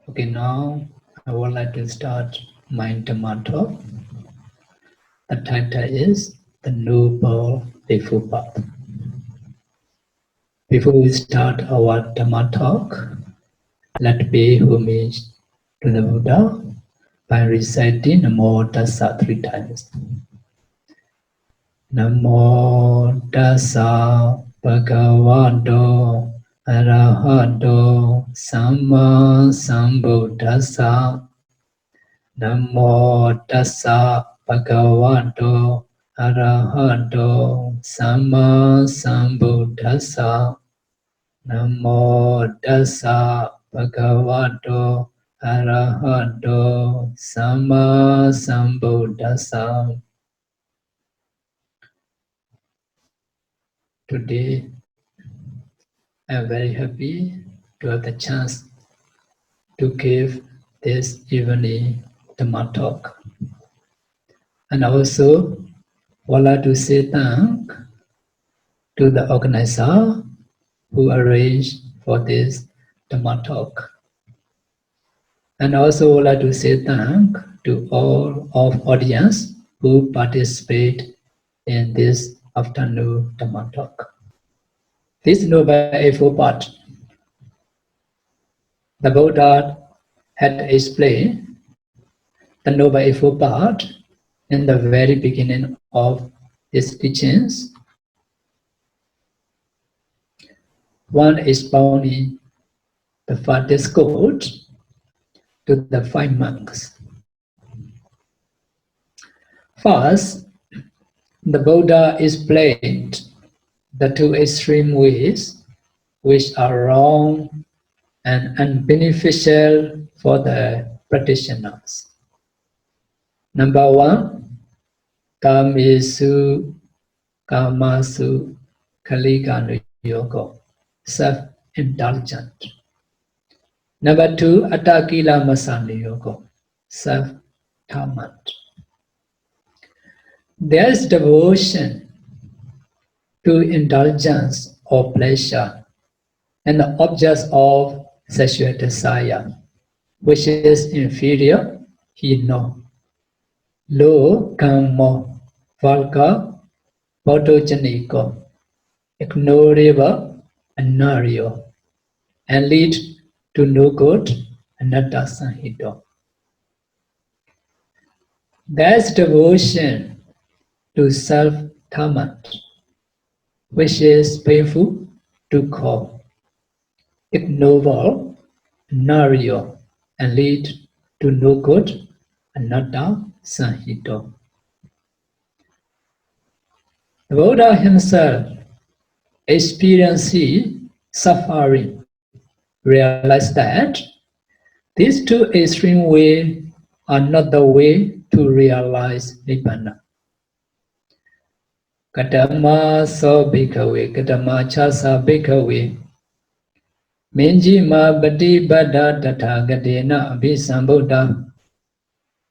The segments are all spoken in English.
Okay, now I would like to start my Dhamma talk. The title is The Noble Eightfold Path. Before we start our Dhamma talk, let's pay homage to the Buddha by reciting Namo Tassa 3 times. Namo Tassa Bhagavato Arahato Samma Sambuddhassa. Namo Tassa Bhagavato Arahato Samma Sambuddhassa. Namo Tassa Bhagavato Arahato Samma Sambuddhassa. Today, I am very happy to have the chance to give this evening Dhamma talk. And also, would like to say thank to the organizer who arranged for this Dhamma talk. And also would like to say thank to all of audience who participate in this afternoon Dhamma talk. This Noble Eightfold Path, the Buddha had explained the Noble Eightfold Path in the very beginning of his teachings. One expounding the first discourse to the 5 monks. First, the Buddha explained the 2 extreme ways which are wrong and unbeneficial for the practitioners. Number 1, Kamesu, Kamasu, Kaliganu Yoga, self-indulgent. Number 2, Atakila Masani Yoga, self-torment. There is devotion to indulgence or pleasure and the objects of sexual desire, which is inferior, hino, low, kamo, vulgar, photogenico, ignorable, anario, and lead to no good, anatta sanhito. There is devotion to self-torment, which is painful to call, ignoble, anario, and lead to no good, anatta sanhito. The Buddha himself experiencing suffering, realized that these 2 extreme ways are not the way to realize Nibbana. Kadama so bhikkhave, kadama chasa bhikkhave, Minji ma bati bada tathagatena abhisambuddha,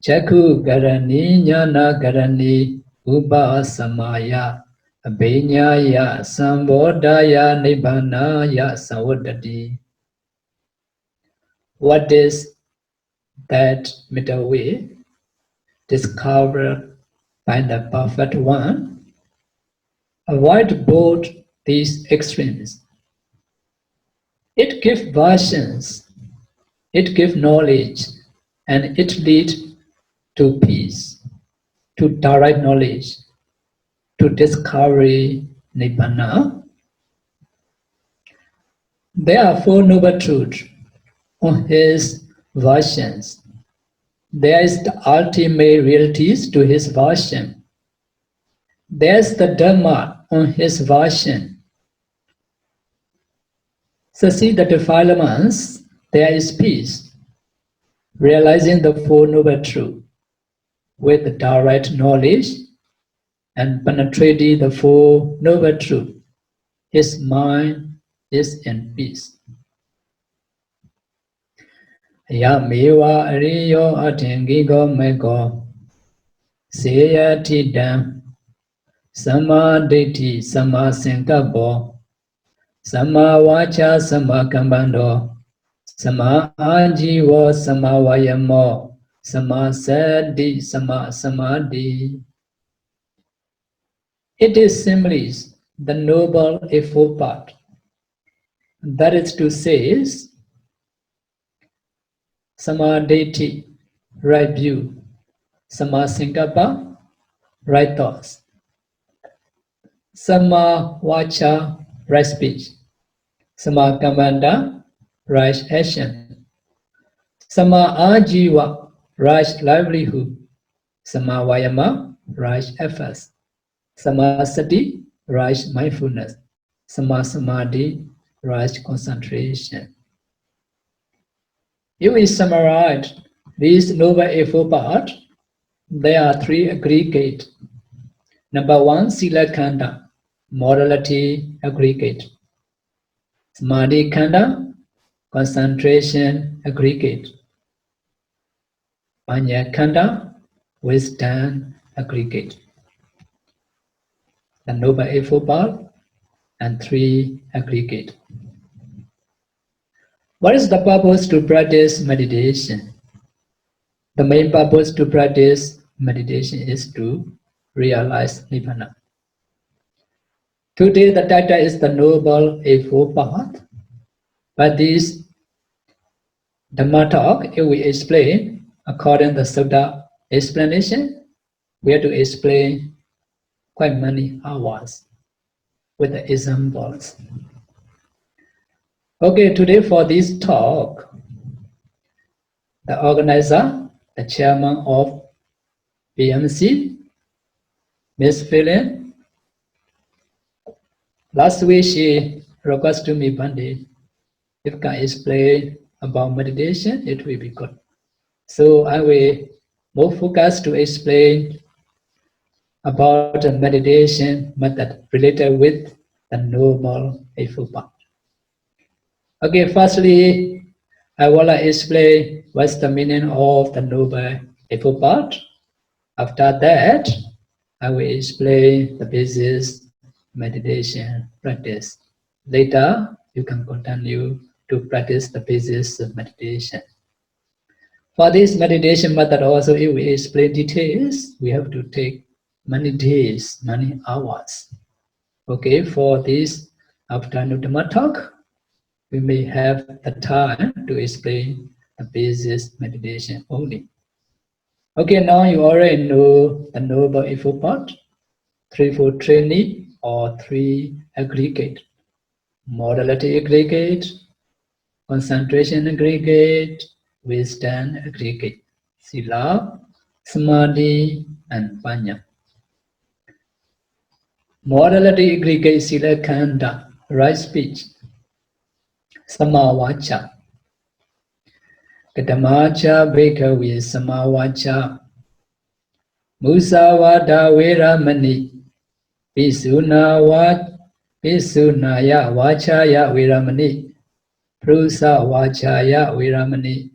Chakku garani jnana garani upa samaya, abhinyaya sambodhaya nibbānaya savodhati. What is that middle way discovered by the perfect one? Avoid both these extremes. It gives versions, it gives knowledge, and it leads to peace, to direct knowledge, to discovery Nibbana. There are 4 noble truths on his versions. There is the ultimate realities to his version. There's the Dhamma on his version. So see the defilements, there is peace. Realizing the 4 noble truths with direct knowledge and penetrating the 4 noble truths, his mind is in peace. Yamewa ariyo atengigo mego seyatidam samaditi samasankabbo samavacha samakambando Sama ajiva, sama vayamo, sama sati, sama samadhi. It is simply the noble eightfold path. That is to say, samadhi, right view, samasankappa, right thoughts, sama vacha, right speech, sama kamanda, right action, sama ajiva, right livelihood, sama vayama, right efforts, sama sati, right mindfulness, sama samadhi, right concentration. If we summarize these noble eightfold paths, there are three aggregate. Number one, sila khanda, morality aggregate. Samadhi khanda, concentration aggregate. Panya khanda, wisdom aggregate. The noble eightfold path and three aggregate. What is the purpose to practice meditation? The main purpose to practice meditation is to realize Nibbana. Today the title is the Noble Eightfold Path. But this Dhammasāra, if we explain according to the Sutta explanation, we have to explain quite many hours with the examples. Okay, today for this talk, the organizer, the chairman of PMC, Ms. Philin, last week she requested to me, Pandit, if I can explain about meditation, it will be good. So I will more focus to explain about the meditation method related with the Noble Eightfold Path. Okay, firstly, I want to explain what's the meaning of the Noble Eightfold Path. After that, I will explain the basis meditation practice. Later, you can continue to practice the basis of meditation. For this meditation method also, if we explain details, we have to take many days, many hours. Okay, for this afternoon Dhamma talk, we may have the time to explain the basis meditation only. Okay, now you already know the Noble Eightfold Path, threefold training or three aggregate, modality aggregate, concentration aggregate, wisdom aggregate, sila, samadhi, and panya. Modality aggregate sila khanda, right speech, samavacha. Kadamacha bhikkhave samavacha. Musavada veramani. Pisunaya vachaya veramani. Prusa vachaya veramani.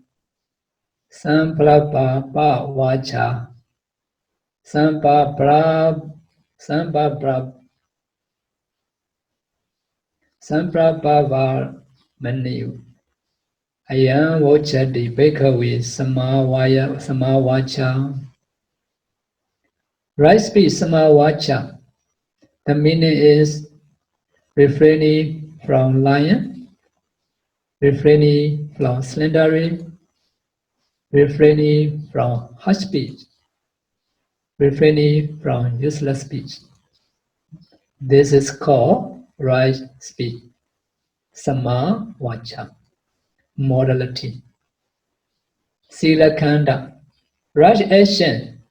Samprapapa vacha. Samprapava mani. Ayam vochati bhikkhave samavacha. Right speech samavacha. The meaning is refraining from lying, refraining from slandering, refraining from harsh speech, refraining from useless speech. This is called right speech, samavacha, morality. Sila khanda, right action,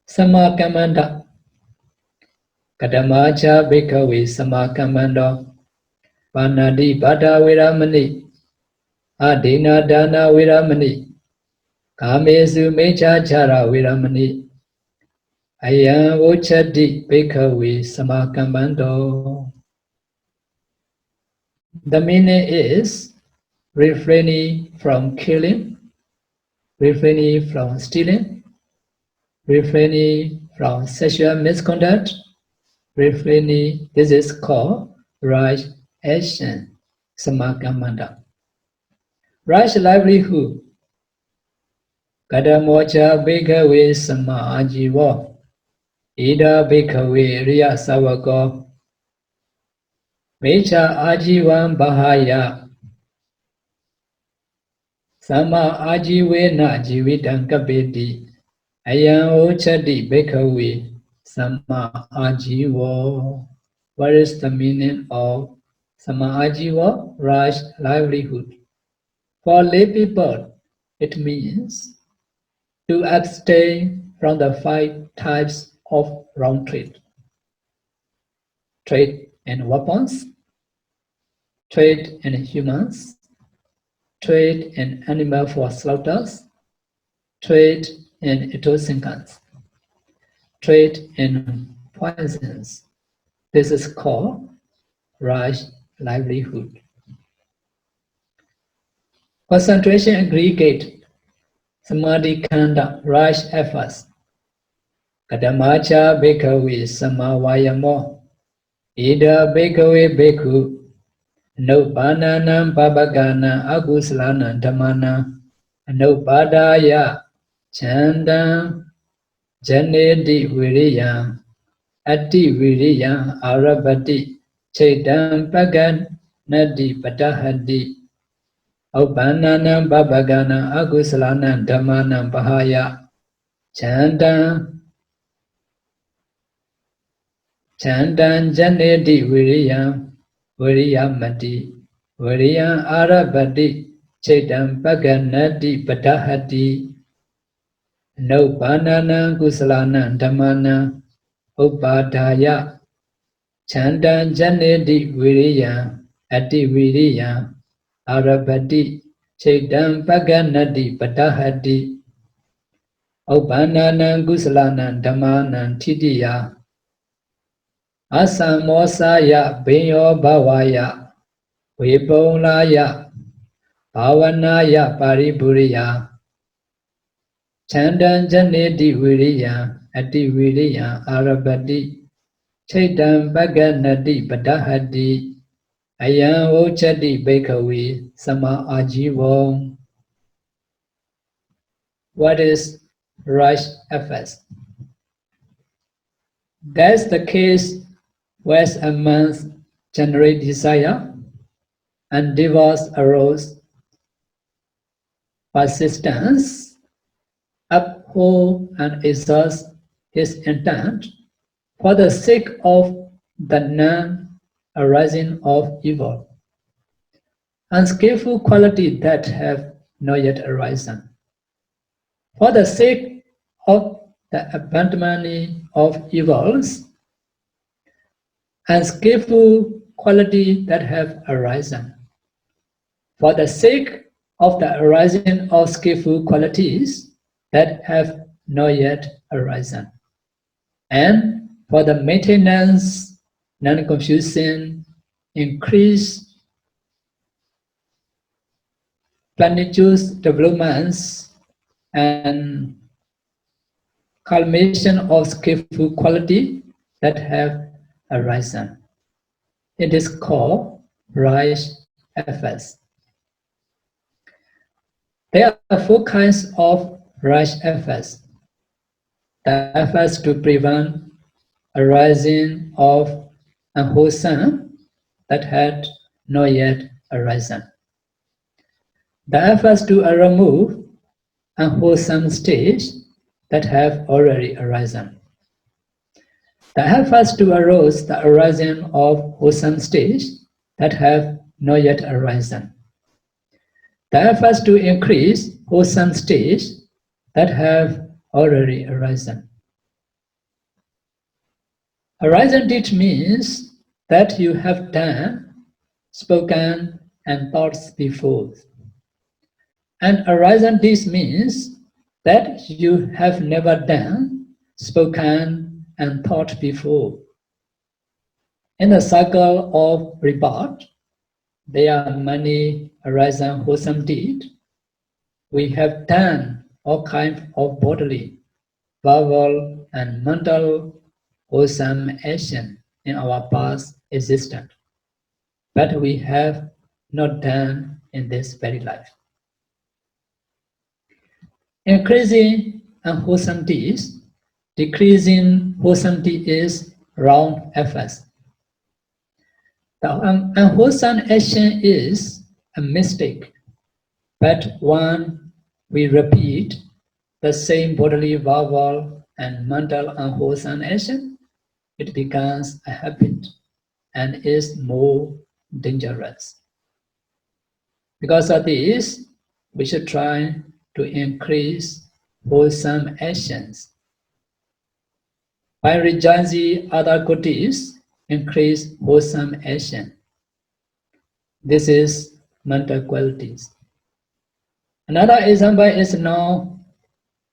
samakamanda. Kadamacha bhikkhave samakamanda. Panadi bhata veramani. Adina dana veramani. Kamesu mechachara veramani. Ayam vochati bhikkhave samakamando. The meaning is refraining from killing, refraining from stealing, refraining from sexual misconduct, refraining. This is called right action, samakamanda. Right livelihood. Kadamocha bhikkhave sama ajiva. Ida bhikkhave riya savako. Mecha ajivam bahaya. Sama ajivena jividam kapeti. Ayam uchadi bhikkhave sama ajiva. What is the meaning of sama ajiva? Right livelihood. For lay people, it means to abstain from the 5 types of wrong trade. Trade in weapons, trade in humans, trade in animal for slaughters, trade in intoxicants, trade in poisons. This is called right livelihood. Concentration aggregate, samadhi khanda, right efforts. Kadamacha bhikkhave samavayamo. Ida bhikkhave bhikkhu. Anupananam babagana agusalana dhammana anupadaya chandam janedi viriya ati viriya arabati chedam pagan nadi padahadi Upananam babagana agusalana dhammana bahaya chandam janedi viriya Viriyamati, Viriyam Arabati, Chetam Paganati Padahati, No Banana Gusalana Dhammana, Upadaya, Chandan Janedi Viriya, Ati Viriya, Arabati, Chetam Paganati Padahati, Upanana Gusalana Dhammana Tidiya, Asamosaya Binyo Bhavaya, Vipolaya Bhavanaya Paripuriya Chandan Janeti Viriya Ati Viriya Arabati Chaitam Bhaganati Padahati Ayam Ochati Bhikkhave Sama Ajiva. What is right efforts? That's the case where a man's generate desire and divorce arose. Persistence uphold and exerts his intent for the sake of the non-arising of evil, unskillful qualities that have not yet arisen, for the sake of the abandonment of evils, unskillful qualities that have arisen, for the sake of the arising of skillful qualities that have not yet arisen, and for the maintenance, non-confusion, increase, plenitude developments, and culmination of skillful quality that have arisen. It is called right efforts. There are 4 kinds of right efforts. The efforts to prevent arising of unwholesome that had not yet arisen. The efforts to remove unwholesome states that have already arisen. The efforts to arouse the arising of wholesome states that have not yet arisen. The efforts to increase wholesome states that have already arisen. Arisen deed means that you have done, spoken, and thought before. And arisen deeds means that you have never done, spoken, and thought before. In the circle of rebirth, there are many arisen wholesome deeds. We have done all kinds of bodily, verbal, and mental wholesome action in our past existence, but we have not done in this very life. Increasing unwholesomety is, decreasing wholesomety is wrong efforts. The unwholesome action is a mistake, but when we repeat the same bodily, verbal, and mental unwholesome action, it becomes a habit and is more dangerous. Because of this, we should try to increase wholesome actions. By rejoicing other qualities, increase wholesome action. This is mental qualities. Another example is now,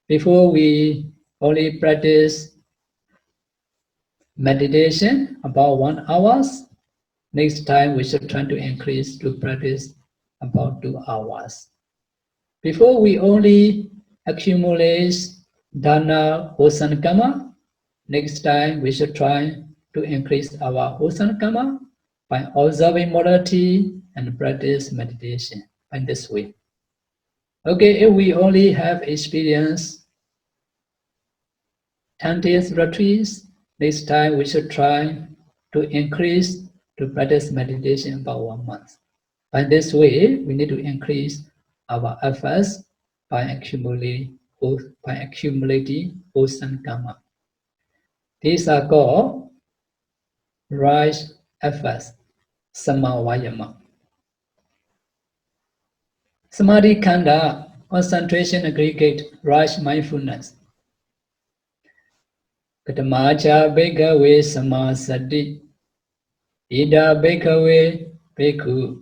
before we only practice meditation about 1 hour. Next time we should try to increase to practice about 2 hours. Before we only accumulate dana wholesome karma, next time we should try to increase our wholesome karma by observing morality and practice meditation in this way. Okay, if we only have experience 10 days retreats, next time we should try to increase to practice meditation about 1 month. By this way, we need to increase our efforts by accumulating wholesome karma. These are called right efforts, samavayama. Samadhi khanda, concentration aggregate, right mindfulness. Katamacha bhikkhave samasati, ida bhikkhave bhikkhu,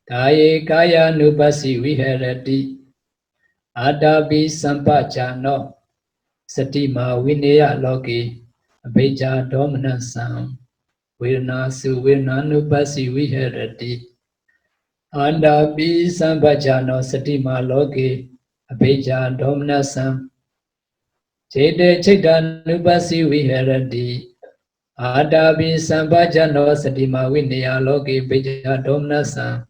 kaye kaya nupasi viharati, adabi sampajano, satima vinaya loki, abhijja domanasam, virnasu virnanupasi viharati, adabi sampajano, satima loki, abhijja domanasam, chete chitanupasi viharati, adabi sampajano, satima vinaya loki, abhijja domanasam,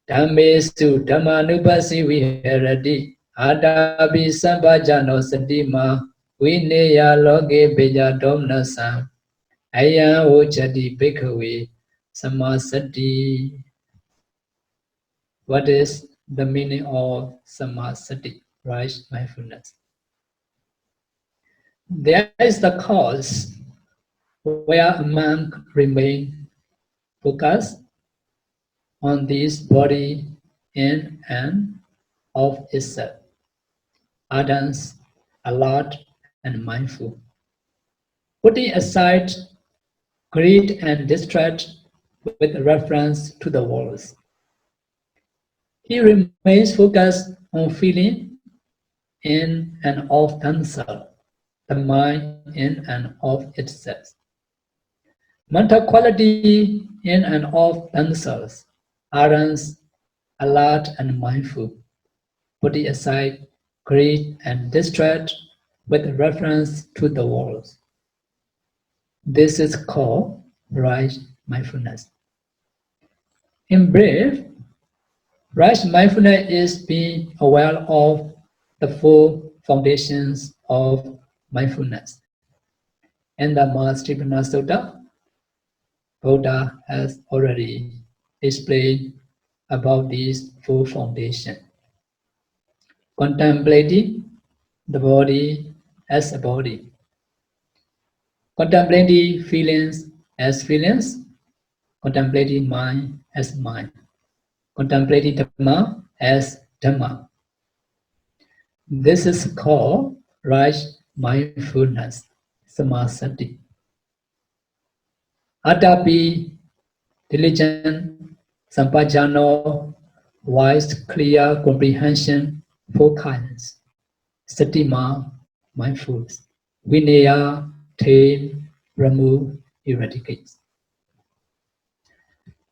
Dhammesu dhammanupasi viharati, adabi sampajano satima, vineya loke beja domnasam, ayam ojati bhikkhave samasati. What is the meaning of samasati? Right mindfulness. There is the cause where a monk remains focused on this body in and of itself, ardent, alert, and mindful. Putting aside greed and distrust with reference to the world, he remains focused on feeling in and of themselves, the mind in and of itself. Mental quality in and of themselves, ardent, alert, and mindful. Putting aside greed and distrust with reference to the world. This is called right mindfulness. In brief, right mindfulness is being aware of the four foundations of mindfulness. In the Mahāstripana Sutta, Buddha has already explained about these four foundations. Contemplating the body as a body, contemplating feelings as feelings, contemplating mind as mind, contemplating Dhamma as Dhamma. This is called right mindfulness, samasati. Atapi, diligent, sampajano, wise, clear comprehension, focus. Satima, mindfulness. Vinaya, tame, remove, eradicate.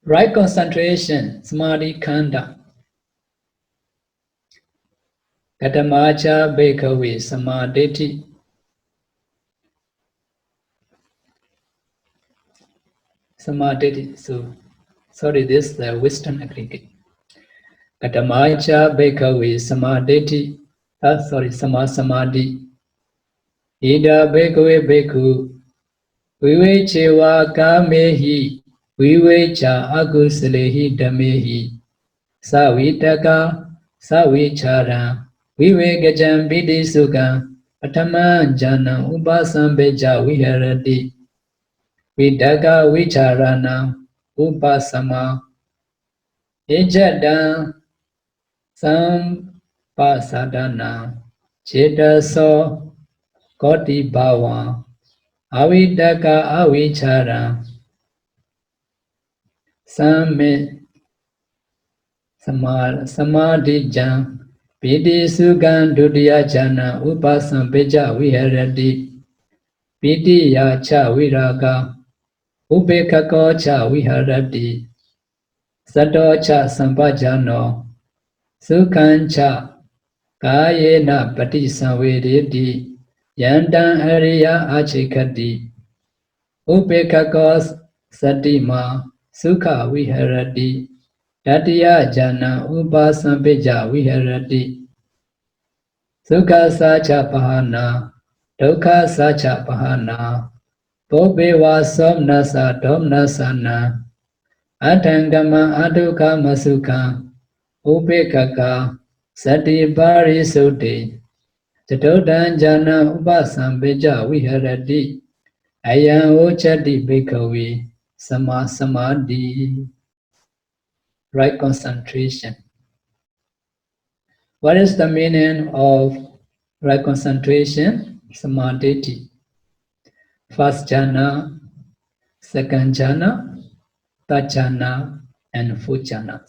Right concentration, samadhi khanda. Katamacha bhikkhave samadhi. Samadhi. So, sorry, this is the Western aggregate. Katamacha bhikkhave samadhi. Sama Samadhi. Ida Bhikkhave Bhikkhu Vivechewa Kamehi Vivecha Agusalehi Dhamehi Savitaka Savichara Vivekajam Vidisuka Atama Jana Upasambeja Viharati Vidaka Vicharana Upasama Ejada Sampasadana Chetaso Koti Bhava Avidaka Avichara Samme Samadhijan Piti Sugan Dudya Jana Upasampeja Viharati Piti Yacha Viraga Upekako Cha Viharati Sato Cha Sampajano Sukhancha Kayena Pati Savediti Yandan Ariya Achikati Upekakos Satima Sukha Viharati Tatiya Jana Upasampeja Viharati Sukha Sacha Pahana Dukha Sacha Pahana Bobeva Somnasa Domnasana Atangama Adukha Masukha Upekaka Sati Pari Sute Jatodan Jana Upasampeja Viharati Ayan Ochati Bhikkhave Sama Samadhi. Right concentration. What is the meaning of right concentration? Samadhi. First jhana, second jhana, third jhana, and fourth jhana.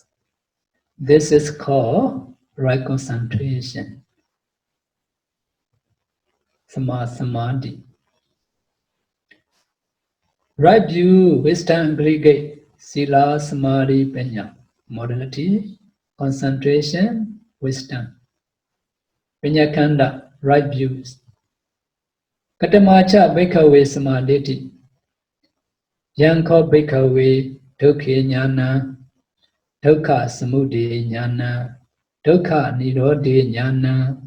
This is called right concentration. Samadhi. Right view, wisdom aggregate, sila, samadhi, panya. Modality, concentration, wisdom. Panyakanda, right views. Katamacha Bhikkhave Samadhi. Yanko Bhikkhave Dukhe Jnana, Dukkha Samudaya Jnana, Dukkha Nirodha Jnana,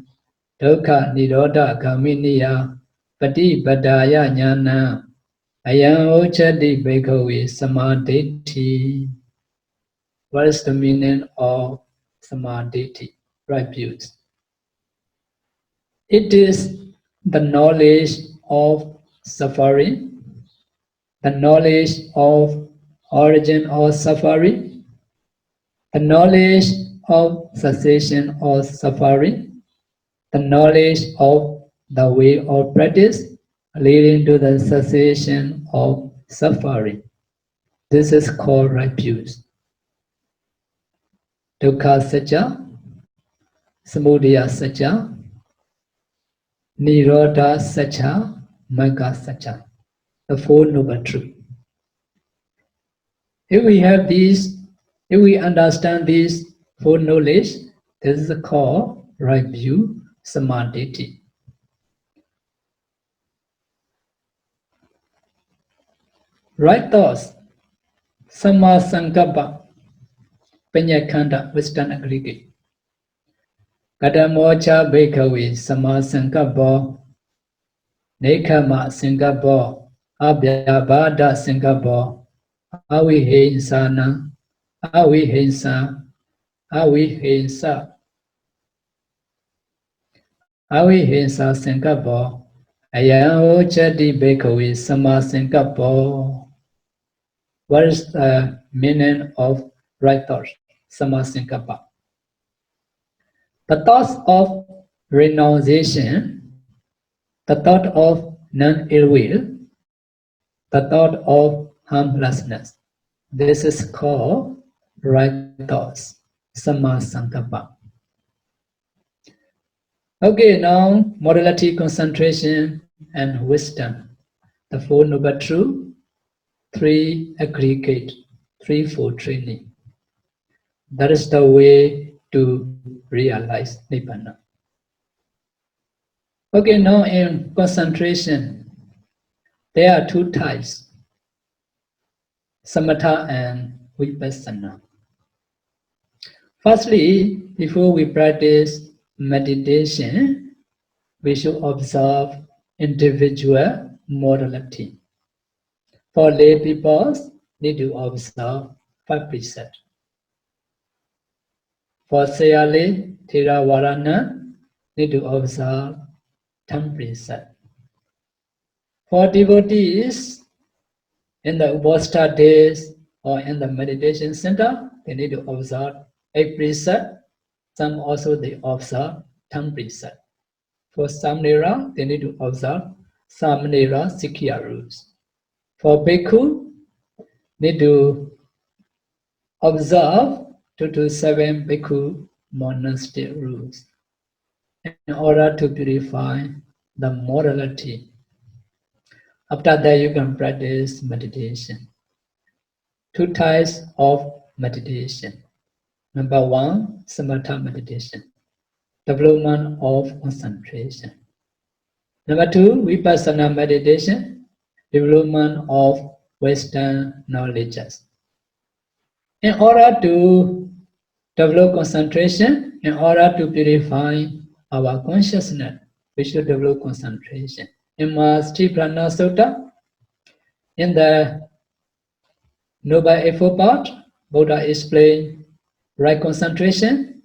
Dukkha Nirodha Gaminiya, Patipadaya Jnana, Ayan Ochati Bhikkhave Samadhi. What is the meaning of Samadhi? Right views. It is the knowledge of suffering, the knowledge of origin of suffering, the knowledge of cessation of suffering, the knowledge of the way of practice leading to the cessation of suffering. This is called right views. Dukkha Satya, Samudaya Satya, Nirodha Satya, Magga Satya. The Four Noble Truths. If we have these, if we understand these four knowledge, this is called right view, samadhi. Right thoughts, samma sankappa, panyakanda, wisdom aggregate. Kadamocha bhikkhave, samma sankappa, nekkhamma sankappa, abhyabhada sankappa, avihinsana, avihimsa, avihimsa, avihimsa sankappa, ayan ochati bhikkhave samma sankappa. What is the meaning of right thoughts? Samma sankappa. The thoughts of renunciation, the thought of non-ill will, the thought of harmlessness. This is called right thoughts, samma sankappa. Okay, now modality, concentration, and wisdom. The Four Noble Truths, three aggregate, threefold training. That is the way to realize Nibbana. Okay, now in concentration, there are two types, samatha and vipassana. Firstly, before we practice meditation, we should observe individual morality. For lay people, need to observe 5 precepts. For Sayali, Theravarana, need to observe 10 precepts. For devotees, in the Upasthana days or in the meditation center, they need to observe 8 precepts. Some also they observe 10 precepts. For Samnera, they need to observe Samnera Sikya rules. For Bhikkhu, need to observe 2 to 7 Bhikkhu monastic rules in order to purify the morality. After that, you can practice meditation. 2 types of meditation. Number 1, samatha meditation, development of concentration. Number 2, vipassana meditation, development of Western knowledges. In order to develop concentration, in order to purify our consciousness, we should develop concentration. In Mahāsthipāṇa Sutta, in the Noble Eightfold part, Buddha explained right concentration,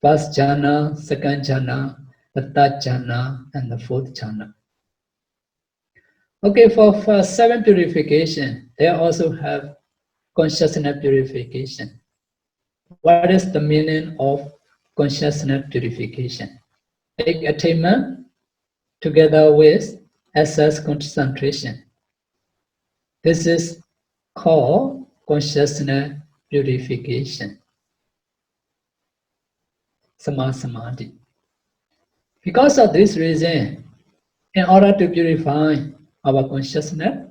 first jhana, second jhana, the third jhana, and the fourth jhana. Okay, for 7 purification, they also have consciousness purification. What is the meaning of consciousness purification? Take attainment together with excess concentration. This is called consciousness purification. Samadhi. Because of this reason, in order to purify our consciousness,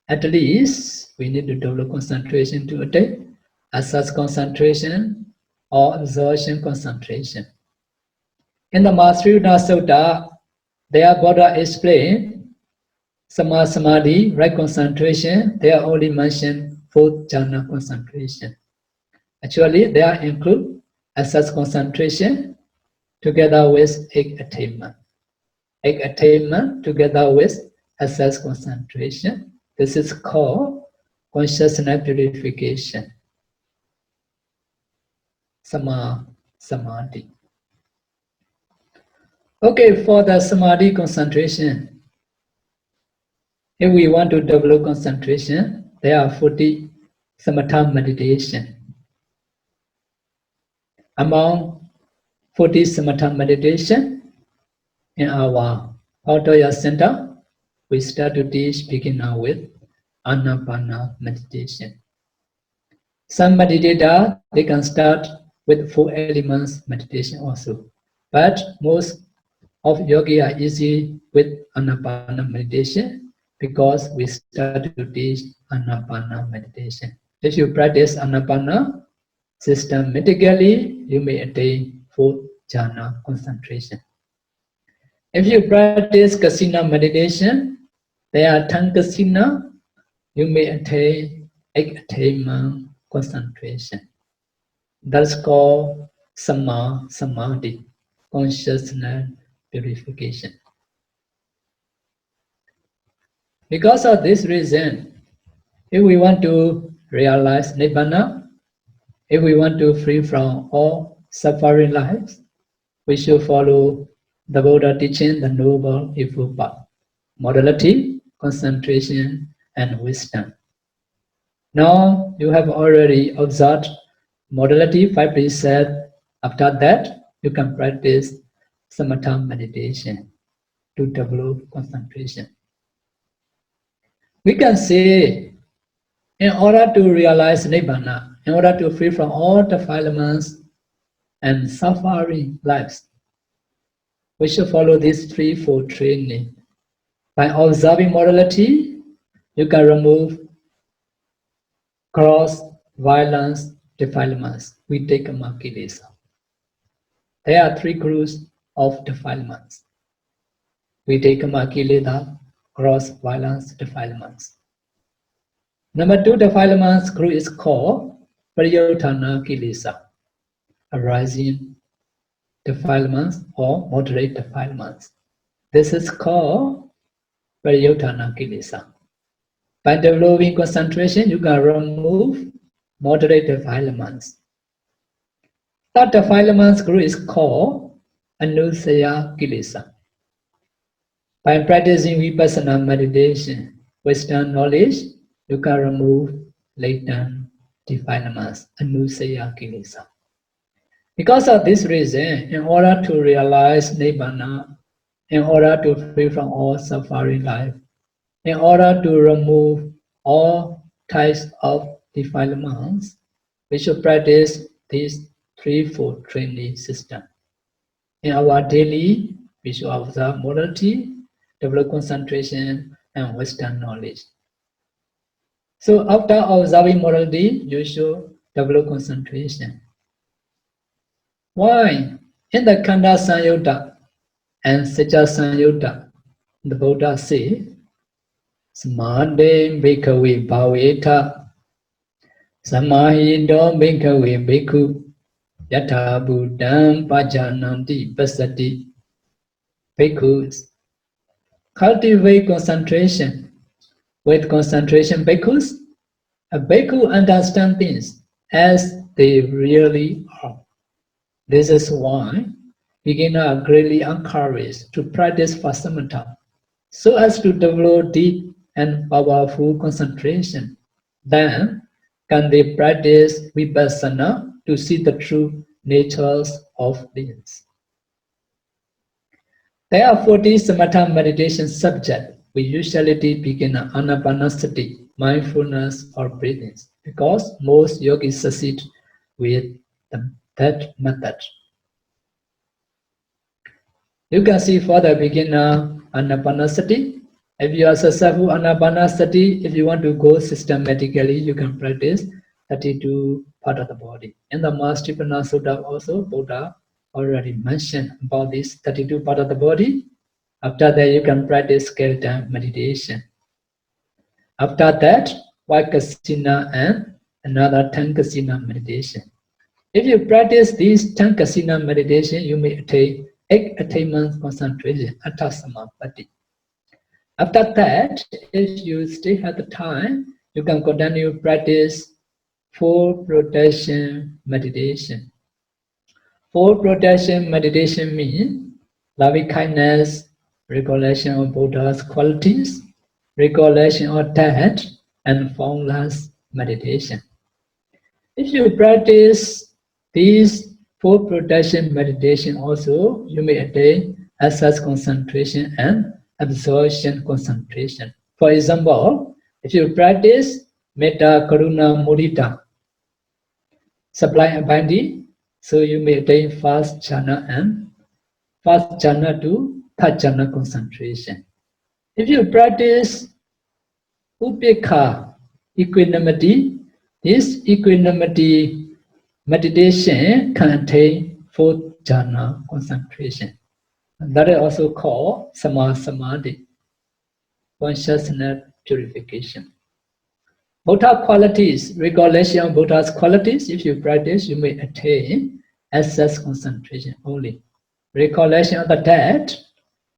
at least we need to develop concentration to attain access concentration or absorption concentration. In the Mahāsthipāṇa Sutta, there Buddha explained samadhi, right concentration. They are only mentioned 4th jhana concentration. Actually, they are include access concentration together with egg attainment. Egg attainment together with access concentration. This is called consciousness purification. Samadhi. Okay, for the samadhi concentration, if we want to develop concentration, there are 40 samatha meditation. Among 40 samatha meditation, in our Pautaya center, we start to teach beginner with Anapana meditation. Some meditator, they can start with 4 elements meditation also. But most of yogi are easy with Anapana meditation because we start to teach Anapana meditation. If you practice Anapana systematically, you may attain 4th jhana concentration. If you practice Kasina meditation, there are 10 Kasina, you may attain 8 attainment concentration. That's called Samadhi, consciousness purification. Because of this reason, if we want to realize Nibbana, if we want to free from all suffering lives, we should follow the Buddha teaching, the Noble Eightfold Path, modality, concentration, and wisdom. Now you have already observed modality 5 precepts. After that, you can practice samatha meditation to develop concentration. We can say, in order to realize Nibbana, in order to free from all defilements and suffering lives, we should follow these 3-4 training. By observing morality, you can remove cross, violence, defilements. We take kilesa. There are 3 groups of defilements. We take kilesa, cross, violence, defilements. Number 2 defilements group is called Pariyotthana kilesa, arising defilements or moderate defilements. This is called Pariyuttana Kilesa. By developing concentration, you can remove moderate defilements. That defilements group is called Anusaya Kilesa. By practicing Vipassana meditation, Western knowledge, you can remove latent defilements, Anusaya Kilesa. Because of this reason, in order to realize Nibbana, in order to free from all suffering life, in order to remove all types of defilements, we should practice this threefold training system. In our daily, we should observe morality, develop concentration, and Western knowledge. So after observing morality, you should develop concentration. Why? In the Khandha Samyutta and Sajja Samyutta, the Buddha says, Samadhi bhikkhave bhaveta Samahito bhikkhave bhikkhu Yatha buddham pajananti pasati. Bhikkhus cultivate concentration. With concentration, bhikkhus, a bhikkhu understands things as they really are. This is why beginners are greatly encouraged to practice Vasamatha so as to develop deep and powerful concentration. Then can they practice Vipassana to see the true natures of beings. There are 40 Samatha meditation subjects. We usually begin Anapanasati, mindfulness or breathing, because most yogis succeed with that method. You can see for the beginner Anapanasati. If you are successful Anapanasati, if you want to go systematically, you can practice 32 part of the body. In the Mahastipana Sutta also, Buddha already mentioned about this 32 part of the body. After that, you can practice skeleton meditation. After that, Vaikasina and another 10 kasina meditation. If you practice these 10 kasina meditation, you may attain 8 attainment concentration, Attasamapati. After that, if you still have the time, you can continue practice 4 protection meditation. 4 protection meditation means loving kindness, recollection of Buddha's qualities, recollection of death, and formless meditation. If you practice these 4 protection meditation also, you may attain access concentration and absorption concentration. For example, if you practice Metta, Karuna, Mudita, sublime abiding, so you may attain first jhana and first jhana to third jhana concentration. If you practice Upekha, equanimity, this equanimity meditation can attain fourth jhana concentration. And that is also called Samadhi, consciousness purification. Buddha qualities, recollection of Buddha's qualities, if you practice, you may attain access concentration only. Recollection of the dead,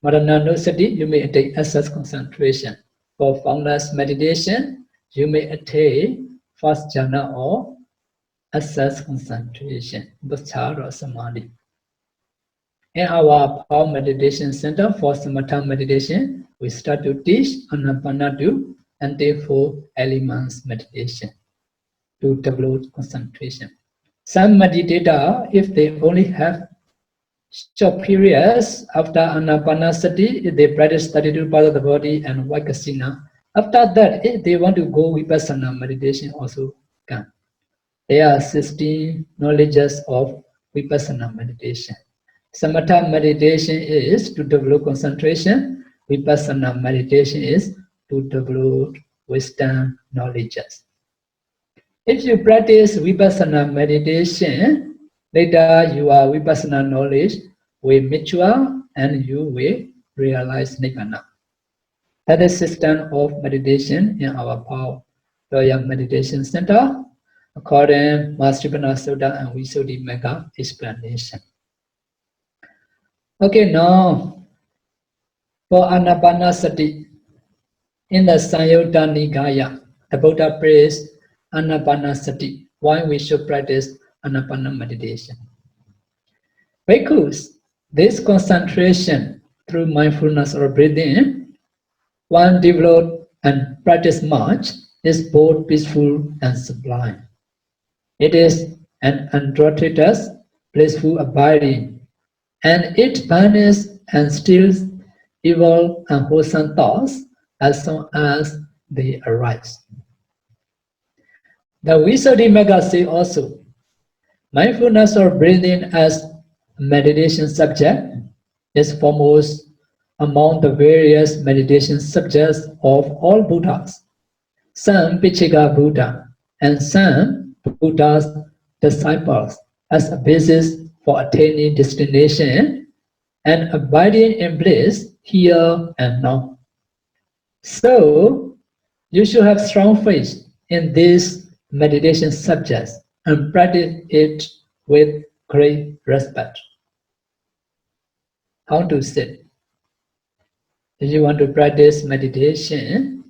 Marananusati, you may attain access concentration. For formless meditation, you may attain first jhana or access concentration, Dhammasāra or Samadhi. In our Pa-Auk meditation center for Samatha meditation, we start to teach Anapanasati and therefore elements meditation to develop concentration. Some meditators, if they only have short periods after Anapanasati, if they practice 32 parts of the body and Vaikasina, after that, if they want to go Vipassana meditation also can. There are 16 knowledges of Vipassana meditation. Samatha meditation is to develop concentration. Vipassana meditation is to develop wisdom knowledges. If you practice Vipassana meditation, later your Vipassana knowledge will mature and you will realize Nibbana. That is the system of meditation in our Pa-Auk Royal Meditation Center, according to Mahastipana Sutta and Visuddhimagga explanation. Okay, now for Anapanasati, in the Samyutta Nikaya, the Buddha praised Anapanasati, why we should practice Anapana meditation. Because this concentration through mindfulness or breathing, one developed and practiced much, is both peaceful and sublime. It is an androthetus, blissful abiding, and it banishes and stills evil and wholesome thoughts as soon as they arise. The Visuddhimagga says also, mindfulness or breathing as a meditation subject is foremost among the various meditation subjects of all Buddhas. Some Pichika Buddha and some Buddha's disciples as a basis for attaining destination and abiding in bliss here and now. So, you should have strong faith in these meditation subjects and practice it with great respect. How to sit? If you want to practice meditation,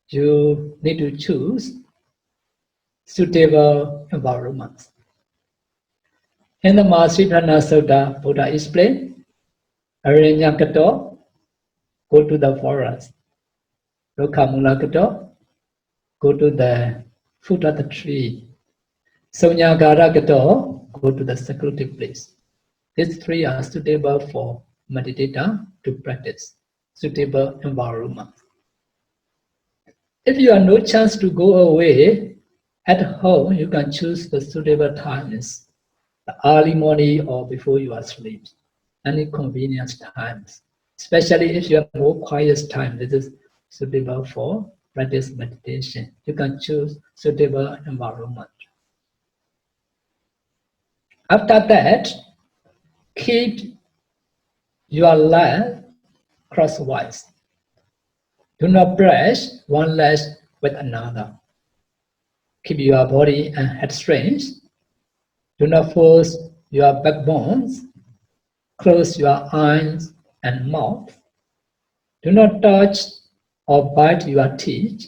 you need to choose suitable environments. In the Mahāsriddhana Sutta, Buddha explained, Arinyakato, go to the forest. Lokhamulakato, go to the foot of the tree. Sunyagārakato, go to the secluded place. These three are suitable for meditator to practice, suitable environment. If you have no chance to go away, at home you can choose the suitable times, the early morning or before you are asleep, any convenient times. Especially if you have more quiet time, this is suitable for practice meditation. You can choose suitable environment. After that, keep your leg crosswise. Do not brush one leg with another. Keep your body and head straight. Do not force your backbones. Close your eyes and mouth. Do not touch or bite your teeth.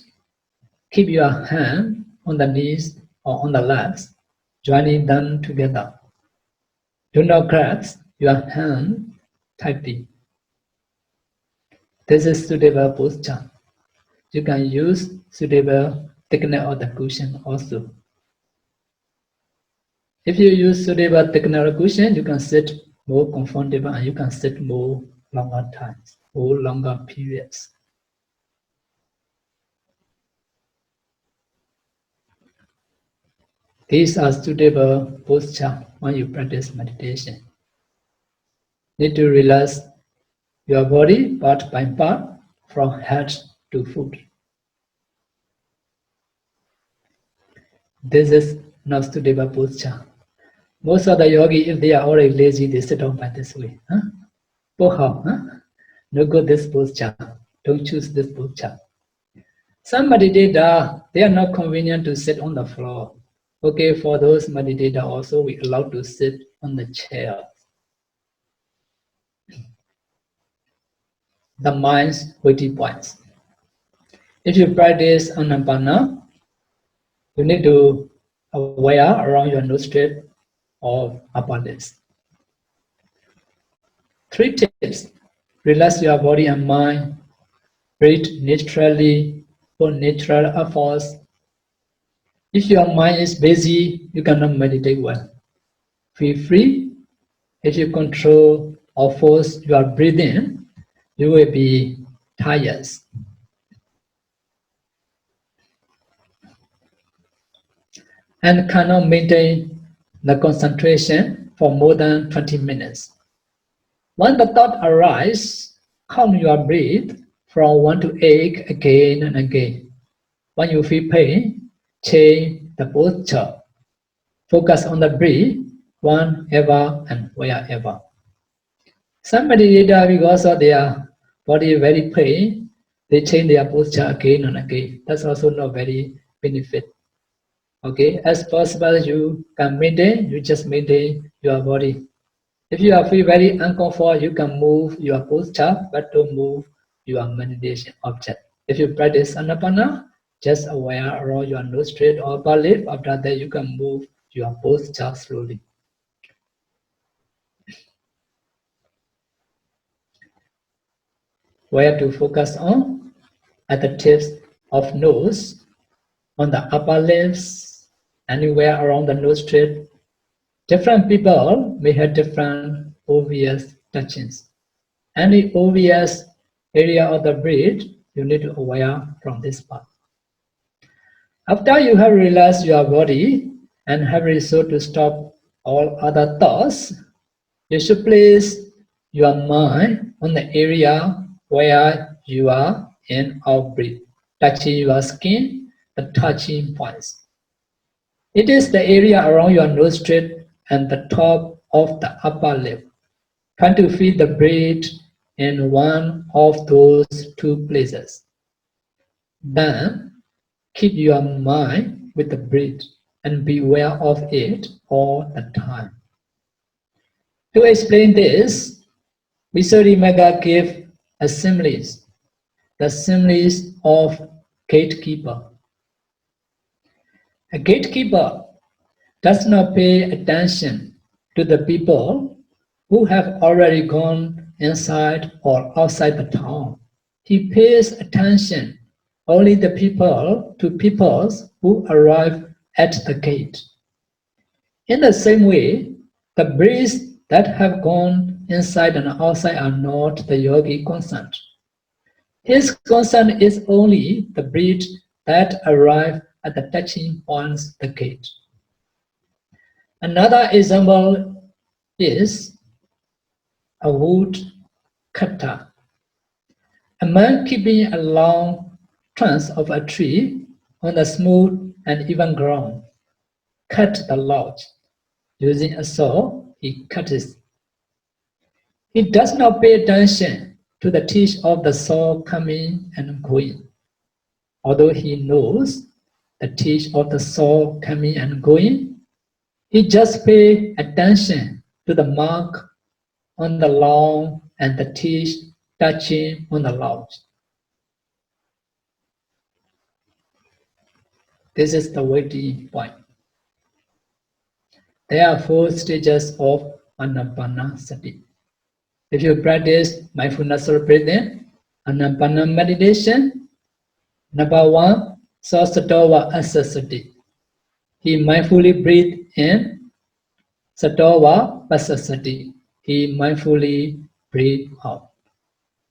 Keep your hand on the knees or on the legs, joining them together. Do not grasp your hand tightly. This is suitable posture. You can use suitable thickness of the cushion also. If you use suitable thickness of the cushion, you can sit more comfortable and you can sit more longer times, or longer periods. These are suitable posture when you practice meditation. Need to relax your body part by part from head to foot. This is not suitable posture. Most of the yogis, if they are already lazy, they sit down by this way. No good this posture. Don't choose this posture. Some meditator, they are not convenient to sit on the floor. Okay, for those meditator also, we allow to sit on the chair. The mind's weighty points. If you practice Anapana, you need to aware around your nostril or upper lips. 3 tips. Relax your body and mind. Breathe naturally for natural efforts. If your mind is busy, you cannot meditate well. Feel free. If you control or force your breathing, you will be tired. And cannot maintain the concentration for more than 20 minutes. When the thought arises, count your breath from 1 to 8 again and again. When you feel pain, change the posture. Focus on the breath whenever and wherever. Some meditators, because of their body very pain, they change their posture again and again. That's also not very benefit. Okay, as possible you can maintain, you just maintain your body If you are feel very uncomfortable, you can move your posture, but don't move your meditation object. If you practice Anapana, just aware around your nostril or upper lip. After that, you can move your posture slowly. Where to focus on? At the tips of nose, on the upper lips, anywhere around the nostril. Different people may have different obvious touchings. Any obvious area of the breath, you need to aware from this part. After you have relaxed your body and have resolved to stop all other thoughts, you should place your mind on the area where you are in out breath, touching your skin, the touching points. It is the area around your nostril and the top of the upper lip. Try to feel the breath in one of those two places. Then keep your mind with the breath and be aware of it all the time. To explain this, Visuddhimagga gave a simile, the simile of gatekeeper. A gatekeeper does not pay attention to the people who have already gone inside or outside the town. He pays attention only to peoples who arrive at the gate. In the same way, the breaths that have gone inside and outside are not the yogi concern. His concern is only the breath that arrive at the touching points, the gate. Another example is a wood cutter. A man keeping a long trunk of a tree on the smooth and even ground. Cut the lodge. Using a saw, he cuts it. He does not pay attention to the teeth of the saw coming and going. Although he knows the teeth of the saw coming and going, he just pays attention to the mark on the lawn and the teeth touching on the lodge. This is the waiting point. There are 4 stages of Anapanasati. If you practice mindfulness or breathing, Anapana meditation, number 1, Sasatawa Asasati. He mindfully breathes in, Satawa Pasasati. He mindfully breathes out.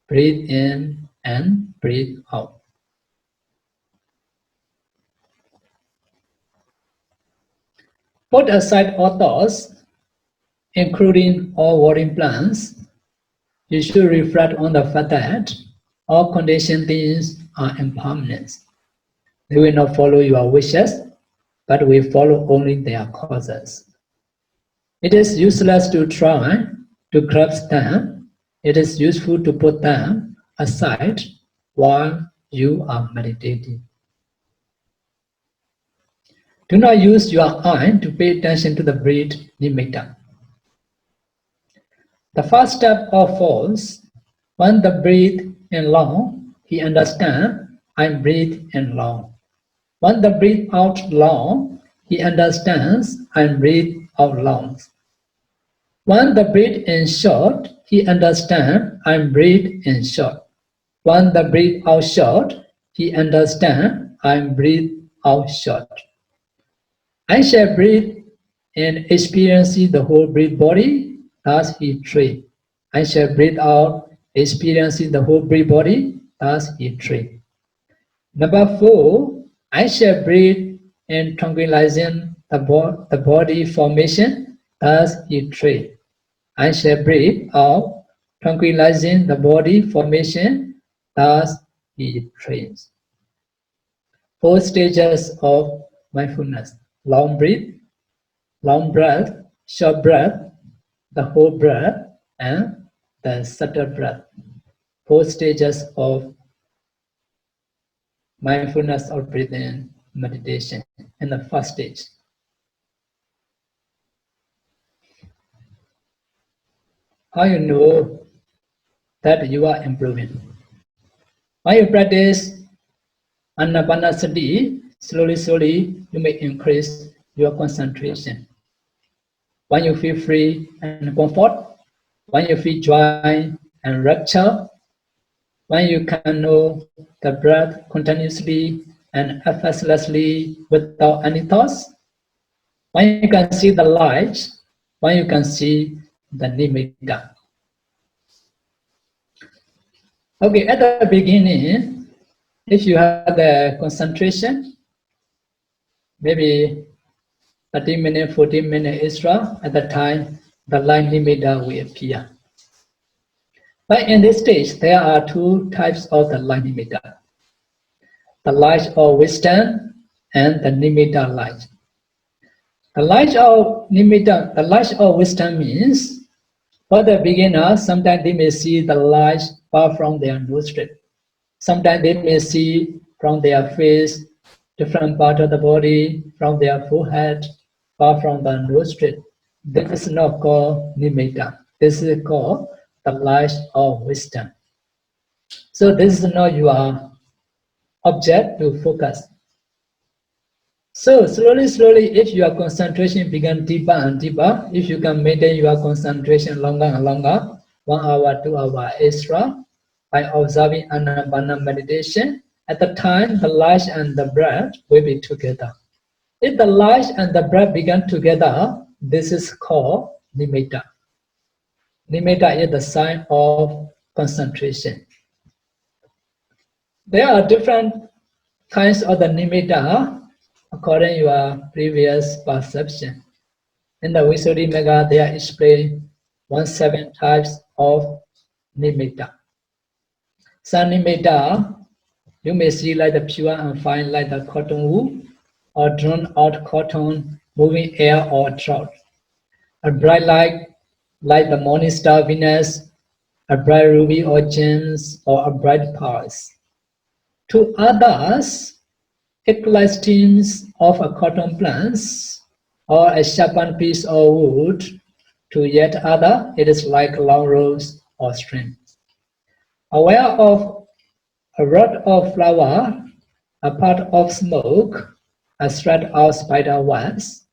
Breathe in and breathe out. Put aside all thoughts, including all worrying plans. You should reflect on the fact that all conditioned things are impermanent. They will not follow your wishes, but will follow only their causes. It is useless to try to grasp them. It is useful to put them aside while you are meditating. Do not use your eye to pay attention to the breath nimitta. The first step of falls, when the breath in long, he understands, I breathe in long. When the breath out long, he understands, I breathe out long. When the breath in short, he understands, I breathe in short. When the breath out short, he understands, I breathe out short. I shall breathe in experiencing the whole breath body, thus he trained. I shall breathe out, experiencing the whole breath body, thus he trained. Number 4, I shall breathe in tranquilizing the body formation, thus he trained. I shall breathe out, tranquilizing the body formation, thus he trains. 4 stages of mindfulness: long breath, short breath, the whole breath, and the subtle breath. 4 stages of mindfulness or breathing meditation in the first stage. How you know that you are improving? When you practice Anapanasati, slowly you may increase your concentration. When you feel free and comfort, when you feel joy and rapture, when you can know the breath continuously and effortlessly without any thoughts, when you can see the light, when you can see the nimitta. Okay, at the beginning, if you have the concentration, maybe 30 minutes, 40 minutes extra, at the time, the light nimitta will appear. But in this stage, there are two types of the light nimitta. The light of wisdom and the nimitta light. The light of wisdom means, for the beginner, sometimes they may see the light far from their nostril. Sometimes they may see from their face, different part of the body, from their forehead, far from the nostril. This is not called nimitta. This is called the light of wisdom. So this is not your object to focus. So slowly, if your concentration becomes deeper and deeper, if you can maintain your concentration longer and longer, 1 hour, 2 hours extra, by observing Anapana meditation, at the time the light and the breath will be together. If the light and the breath begin together, this is called nimitta. Nimitta is the sign of concentration. There are different kinds of the nimitta according to your previous perception. In the Visuddhimagga, they are explained 17 types of nimitta. Some nimitta, you may see like the pure and fine like the cotton wool, or drawn out cotton, moving air or drought. A bright light like the morning star Venus, a bright ruby or gems, or a bright pearls. To others, equal stems of a cotton plants or a sharpened piece of wood. To yet other, it is like long rose or string. Aware of a rod of flower, a pot of smoke, a thread of spider webs,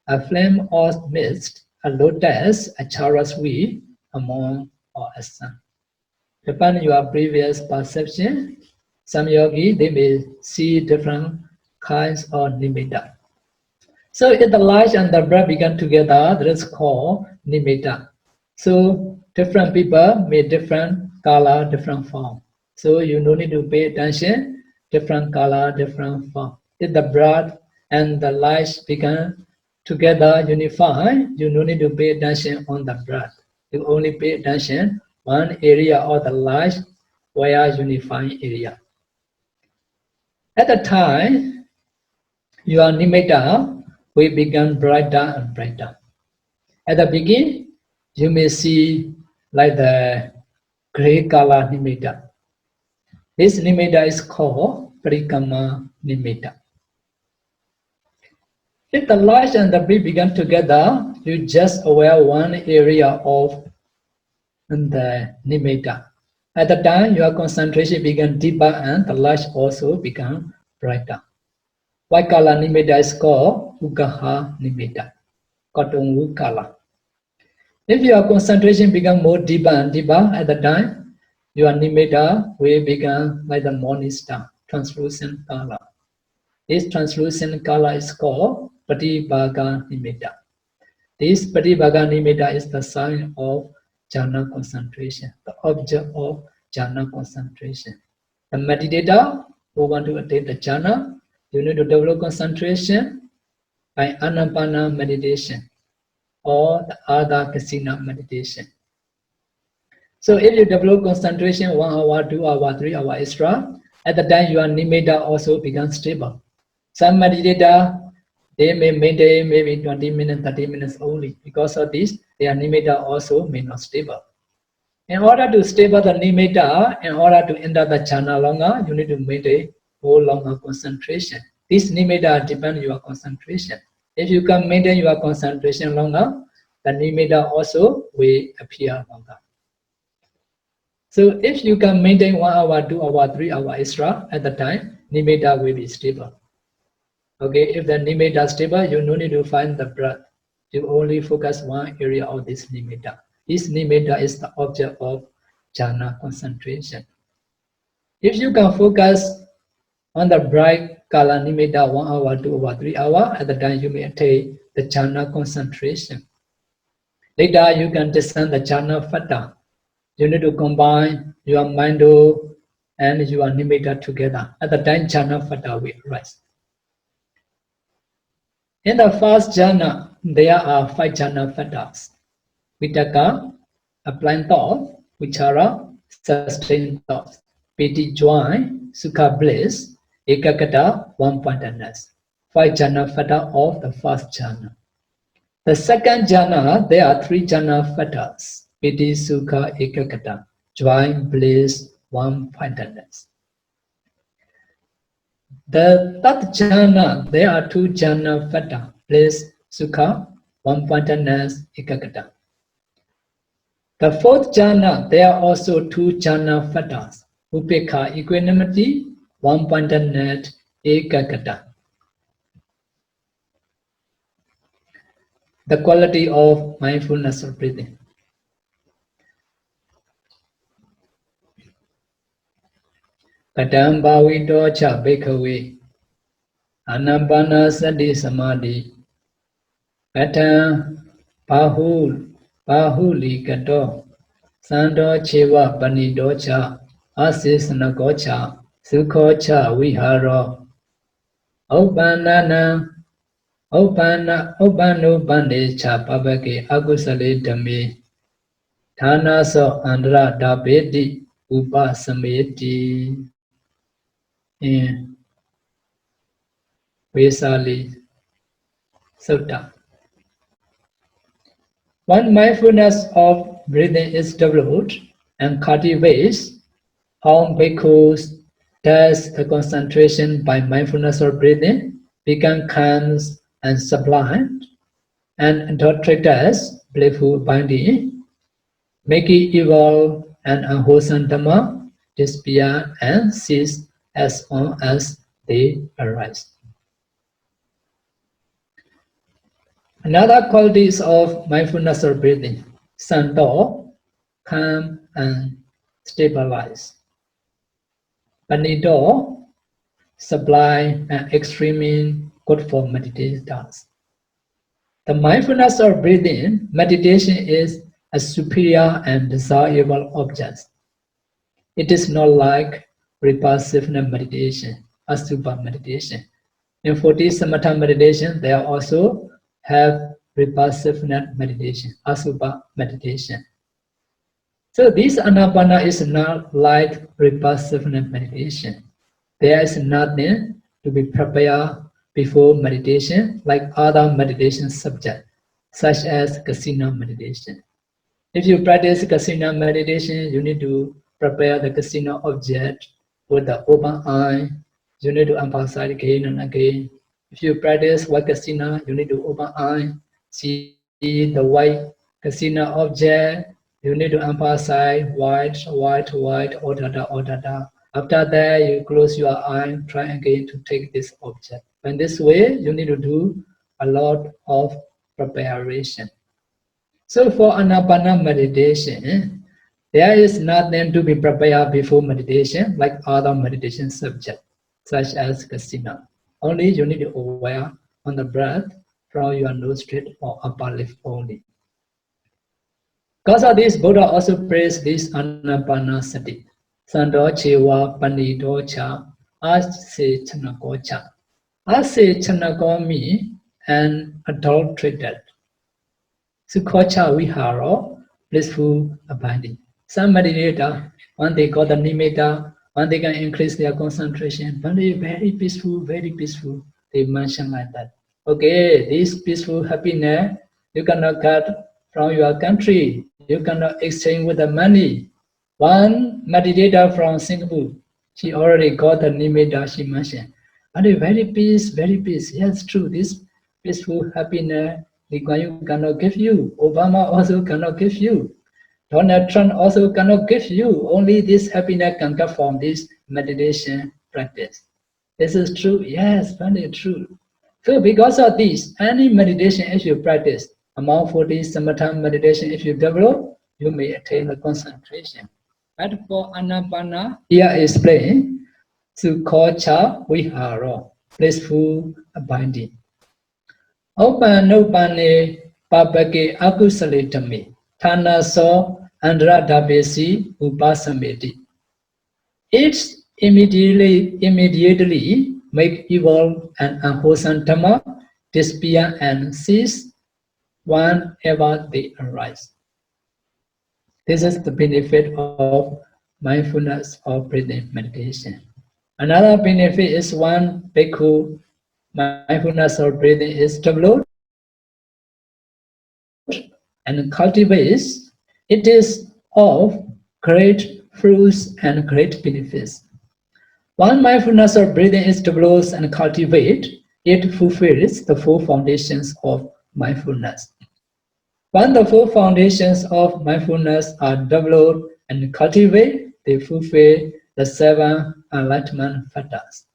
a flame of mist, a lotus, a chara's wheel, a moon or a sun. Depending on your previous perception, some yogi, they may see different kinds of nimitta. So if the light and the breath begin together, that is called nimitta. So different people may different color, different form. So you no need to pay attention, different color, different form. If the breath and the light begin together, unify, you no need to pay attention on the breath. You only pay attention one area of the light where unifying area. At the time, your nimitta will become brighter and brighter. At the beginning, you may see like the gray color nimitta. This nimitta is called parikama nimitta. If the light and the breath begin together, you just aware one area of the nimitta. At the time, your concentration becomes deeper and the light also becomes brighter. White color nimitta is called ugaha nimitta, cotton wool color. If your concentration becomes more deeper and deeper at the time, your nimitta will become like the morning star, translucent color. This translucent color is called patibhaga nimitta. This patibhaga nimitta is the sign of jhana concentration, the object of jhana concentration. The meditator who want to attain the jhana, you need to develop concentration by anapana meditation or the Ardha Kasina meditation. So if you develop concentration 1 hour, 2 hour, 3 hour extra, at the time your nimitta also becomes stable. Some meditator, they may maintain maybe 20 minutes, 30 minutes only. Because of this, their nimitta also may not stable. In order to stable the nimitta, in order to enter the jhana longer, you need to maintain more longer concentration. This nimitta depends on your concentration. If you can maintain your concentration longer, the nimitta also will appear longer. So if you can maintain 1 hour, 2 hour, 3 hour extra at the time, nimitta will be stable. Okay, if the nimitta is stable, you no need to find the breath. You only focus one area of this nimitta. This nimitta is the object of jhana concentration. If you can focus on the bright color nimitta 1 hour, 2 hour, 3 hour, at the time you may attain the jhana concentration. Later you can discern the jhana phata. You need to combine your mando and your nimitta together. At the time jhana phata will arise. In the first jhana, there are 5 jhana phatas. Vitaka, applying thought, vichara, sustained thoughts, piti, joy, sukha, bliss, ekagata, one-pointedness. 5 jhana phata of the first jhana. The second jhana, there are 3 jhana phatas, piti, sukha, ekagata, joy, bliss, one-pointedness. The third jhana, there are 2 jhana phata, bliss, sukha, one-pointedness, ekagata. The fourth jhana, there are also 2 jhana phatas, upekha, equanimity, one-pointedness, ekagata. The quality of mindfulness of breathing. Katam bhavito cha bhikkhave anappana sati samadhi katam bahuli kato sando cheva panito cha asisanago cha sukho cha viharo uppanana uppano bande cha pabake agusale dhame thana so andra dabeti upasameti. In Vesali Sutta. When mindfulness of breathing is developed and cultivates, how bhikkhus does the concentration by mindfulness of breathing become calm and sublime, and interpret as playful binding, making evil and unwholesome dhamma disappear and cease as long as they arise. Another qualities of mindfulness of breathing, santo, calm and stabilize. Panito, sublime and extremely good for meditators. The mindfulness of breathing, meditation is a superior and desirable object. It is not like repulsive meditation, asubha meditation. In 40 samatha meditation, they also have repulsive meditation, asubha meditation. So this anappana is not like repulsive meditation. There is nothing to be prepared before meditation like other meditation subjects, such as kasina meditation. If you practice kasina meditation, you need to prepare the kasina object with the open eye. You need to emphasize again and again. If you practice white kasina, you need to open eye, see the white kasina object. You need to emphasize white, odada. After that, you close your eye, try again to take this object. In this way, you need to do a lot of preparation. So for anappana meditation, there is nothing to be prepared before meditation like other meditation subjects, such as kasina. Only you need to be aware on the breath from your nostril or upper lip only. Because of this, Buddha also praised this anappana sati. Sando chewa panito cha ase chanako cha. Ase chanako means unadulterated. Sukhocha viharo, blissful abiding. Some meditator, when they got the nimitta, when they can increase their concentration, when they very peaceful, they mention like that. Okay, this peaceful happiness, you cannot get from your country, you cannot exchange with the money. One meditator from Singapore, she already got the nimitta, she mentioned. And very peace, yes, true, this peaceful happiness, Lee Kuan Yew cannot give you. Obama also cannot give you. Donald Trump also cannot give you. Only this happiness can come from this meditation practice. This is true. Yes, very true. So because of this, any meditation if you practice, among 40 samatha meditation if you develop, you may attain the concentration. But for anapana, here is plain, sukhocha vihara, blissful abiding. Opanopane papake akusaletame, thanaso andradabesi upasameti. It immediately make evil and unwholesome dhamma disappear and cease whenever they arise. This is the benefit of mindfulness of breathing meditation. Another benefit is one bhikkhu mindfulness of breathing is developed and cultivates. It is of great fruits and great benefits. One mindfulness of breathing is developed and cultivated, it fulfills the four foundations of mindfulness. When the four foundations of mindfulness are developed and cultivated, they fulfill the seven enlightenment factors.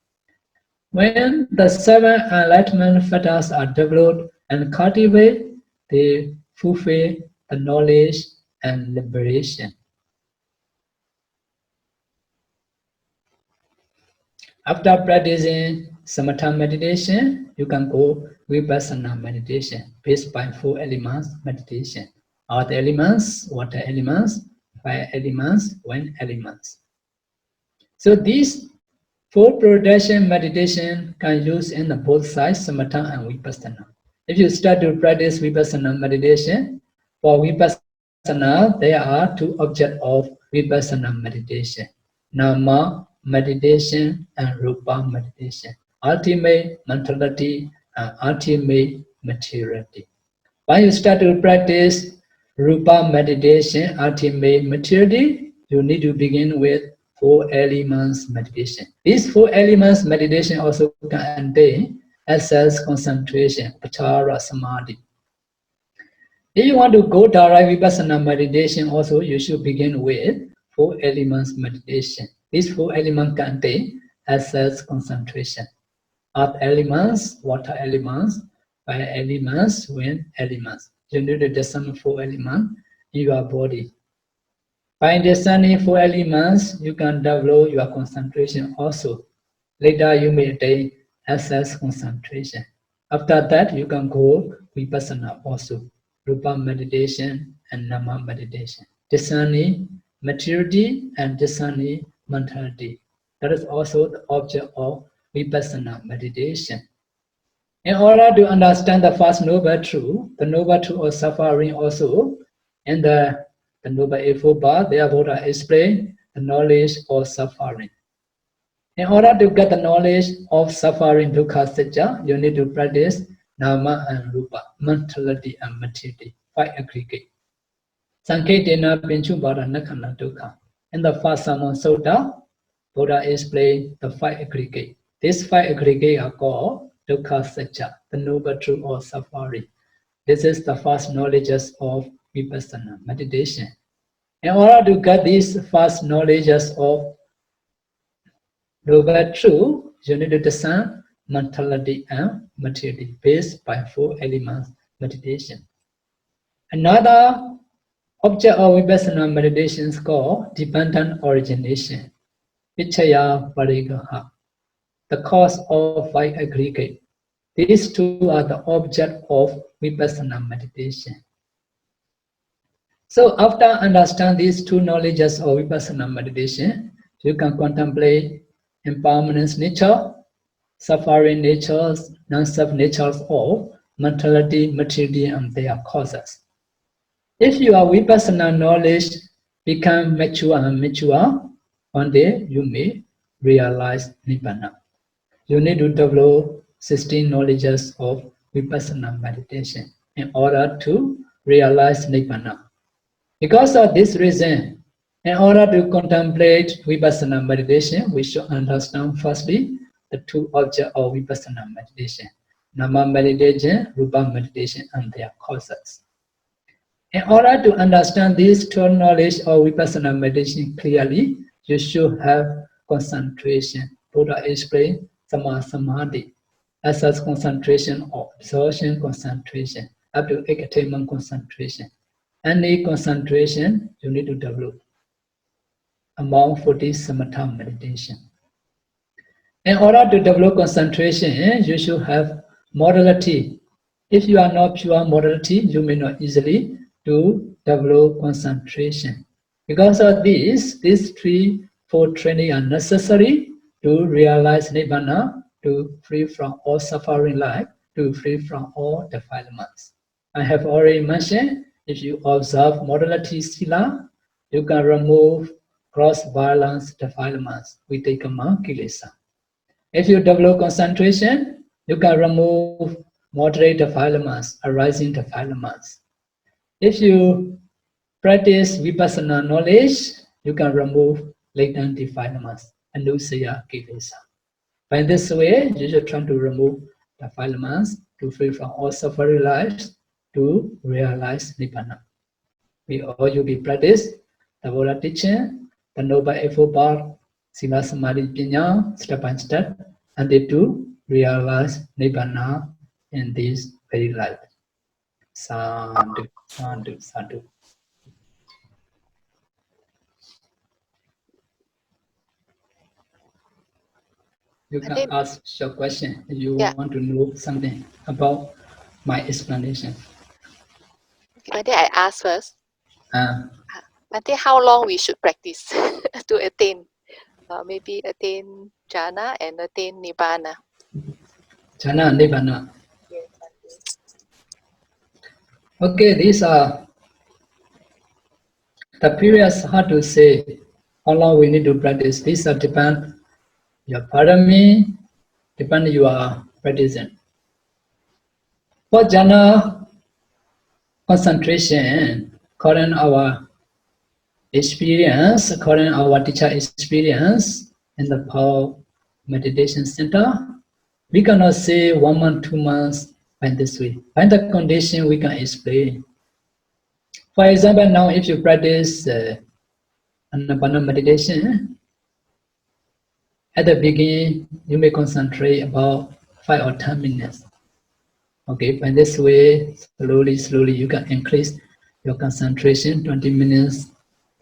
When the seven enlightenment factors are developed and cultivated, they fulfill the knowledge and liberation. After practicing samatha meditation, you can go vipassana meditation based by four elements meditation. Earth elements, water elements, fire elements, wind elements. So these four production meditation can use in the both sides, samatha and vipassana. If you start to practice vipassana meditation, for vipassana there are two objects of vipassana meditation: nama meditation and rupa meditation, ultimate mentality and ultimate materiality. When you start to practice rupa meditation, ultimate materiality, you need to begin with four elements meditation. These four elements meditation also contain access concentration, pachara samadhi. If you want to go direct vipassana meditation, also you should begin with four elements meditation. These four elements contain access concentration. Earth elements, water elements, fire elements, wind elements. You need to discern four elements in your body. By discerning four elements, you can develop your concentration also. Later, you may attain access concentration. After that, you can go vipassana also, rupa meditation and nama meditation. Discerning maturity and discerning mentality. That is also the object of vipassana meditation. In order to understand the first noble truth, the noble truth of suffering also, and the Noble Eightfold Path, therefore I explain the knowledge of suffering. In order to get the knowledge of suffering dukkha satya, you need to practice nama and rupa, mentality and materiality, five aggregate. Sanketena pinchu bada nakana dukkha. In the first Sermon Sutta, Buddha explained the five aggregate. These five aggregate are called dukkha satya, the noble truth of suffering. This is the first knowledge of vipassana meditation. In order to get these first knowledges of noble truth, you need to discern mentality and materiality based by four elements meditation. Another object of vipassana meditation is called dependent origination, vichaya parigaha, the cause of five aggregate. These two are the object of vipassana meditation. So after understand these two knowledges of vipassana meditation, you can contemplate impermanence nature, suffering natures, non-self natures of mentality, materiality, and their causes. If your vipassana knowledge become mature and mature, one day you may realize nibbana. You need to develop 16 knowledges of vipassana meditation in order to realize nibbana. Because of this reason, in order to contemplate vipassana meditation, we should understand firstly the two objects of vipassana meditation: Nama meditation, Rupa meditation, and their causes. In order to understand this true knowledge of Vipassana meditation clearly, you should have concentration. Buddha explained Sama Samadhi, as such concentration or absorption concentration, up to attainment concentration. Any concentration you need to develop among 40 samatha meditation. In order to develop concentration, you should have modality. If you are not pure modality, you may not easily develop concentration. Because of this, these 3-4 training are necessary to realize Nibbana, to free from all suffering life, to free from all defilements. I have already mentioned, if you observe modality sila, you can remove cross-balance defilements, vitakama kilesa. If you develop concentration, you can remove moderate defilements, arising defilements. If you practice vipassana knowledge, you can remove latent defilements, anusaya kilesa. By this way, you should try to remove defilements to free from all suffering lives to realize Nibbana. We all you be practice the Buddha teaching, the Noble Eightfold Path, Sila Samadhi Panya, step by step, and they to realize Nibbana in this very life. Sadhu, sadhu, sadhu. You can ask your question if you want to know something about my explanation. Bhante, I ask first. Bhante, how long we should practice to attain? Maybe attain jhana and attain nibbana. Jhana, nibbana. Yes. Okay, these are the periods. Hard to say how long we need to practice. These are depend your parami, depend you are practicing. For jhana concentration, according our experience, according our teacher experience in the Pa-Auk meditation center, we cannot say 1 month, 2 months by this way. By the condition we can explain. For example, now if you practice Anapana meditation, at the beginning you may concentrate about 5 or 10 minutes. Okay, by this way, slowly you can increase your concentration 20 minutes,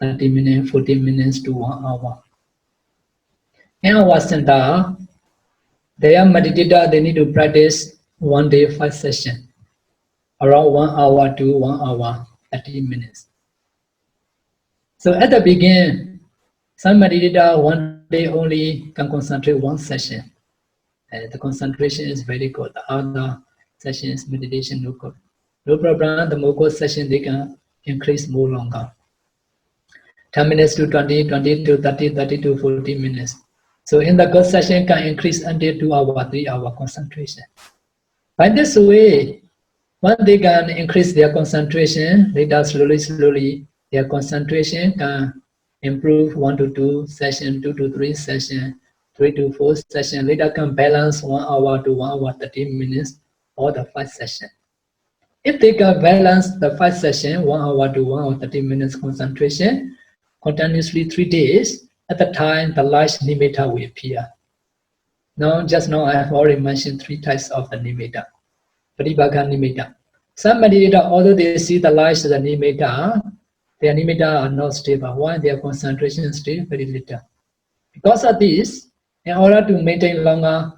30 minutes, 40 minutes to 1 hour. In our center, they are meditator, they need to practice 1 day 5 sessions, around 1 hour to 1 hour, 30 minutes. So at the beginning, some meditator 1 day only can concentrate 1 session. The concentration is very good. The other sessions, meditation, no good. No problem, the more good session, they can increase more longer. 10 minutes to 20, 20 to 30, 30 to 40 minutes. So in the good session can increase until 2 hour, 3 hour concentration. By this way, when they can increase their concentration, later slowly, their concentration can improve 1 to 2 session, 2 to 3 session, 3 to 4 session. Later can balance 1 hour to 1 hour 30 minutes or the 5 session. If they can balance the 5 session, 1 hour to 1 hour 30 minutes concentration, continuously 3 days, at the time the light nimitta will appear. Now, just now I have already mentioned 3 types of the nimitta. Pratibhaka nimitta. Some meditator, although they see the light as the nimitta, their nimitta are not stable. Why? Their concentration is still very little. Because of this, in order to maintain longer,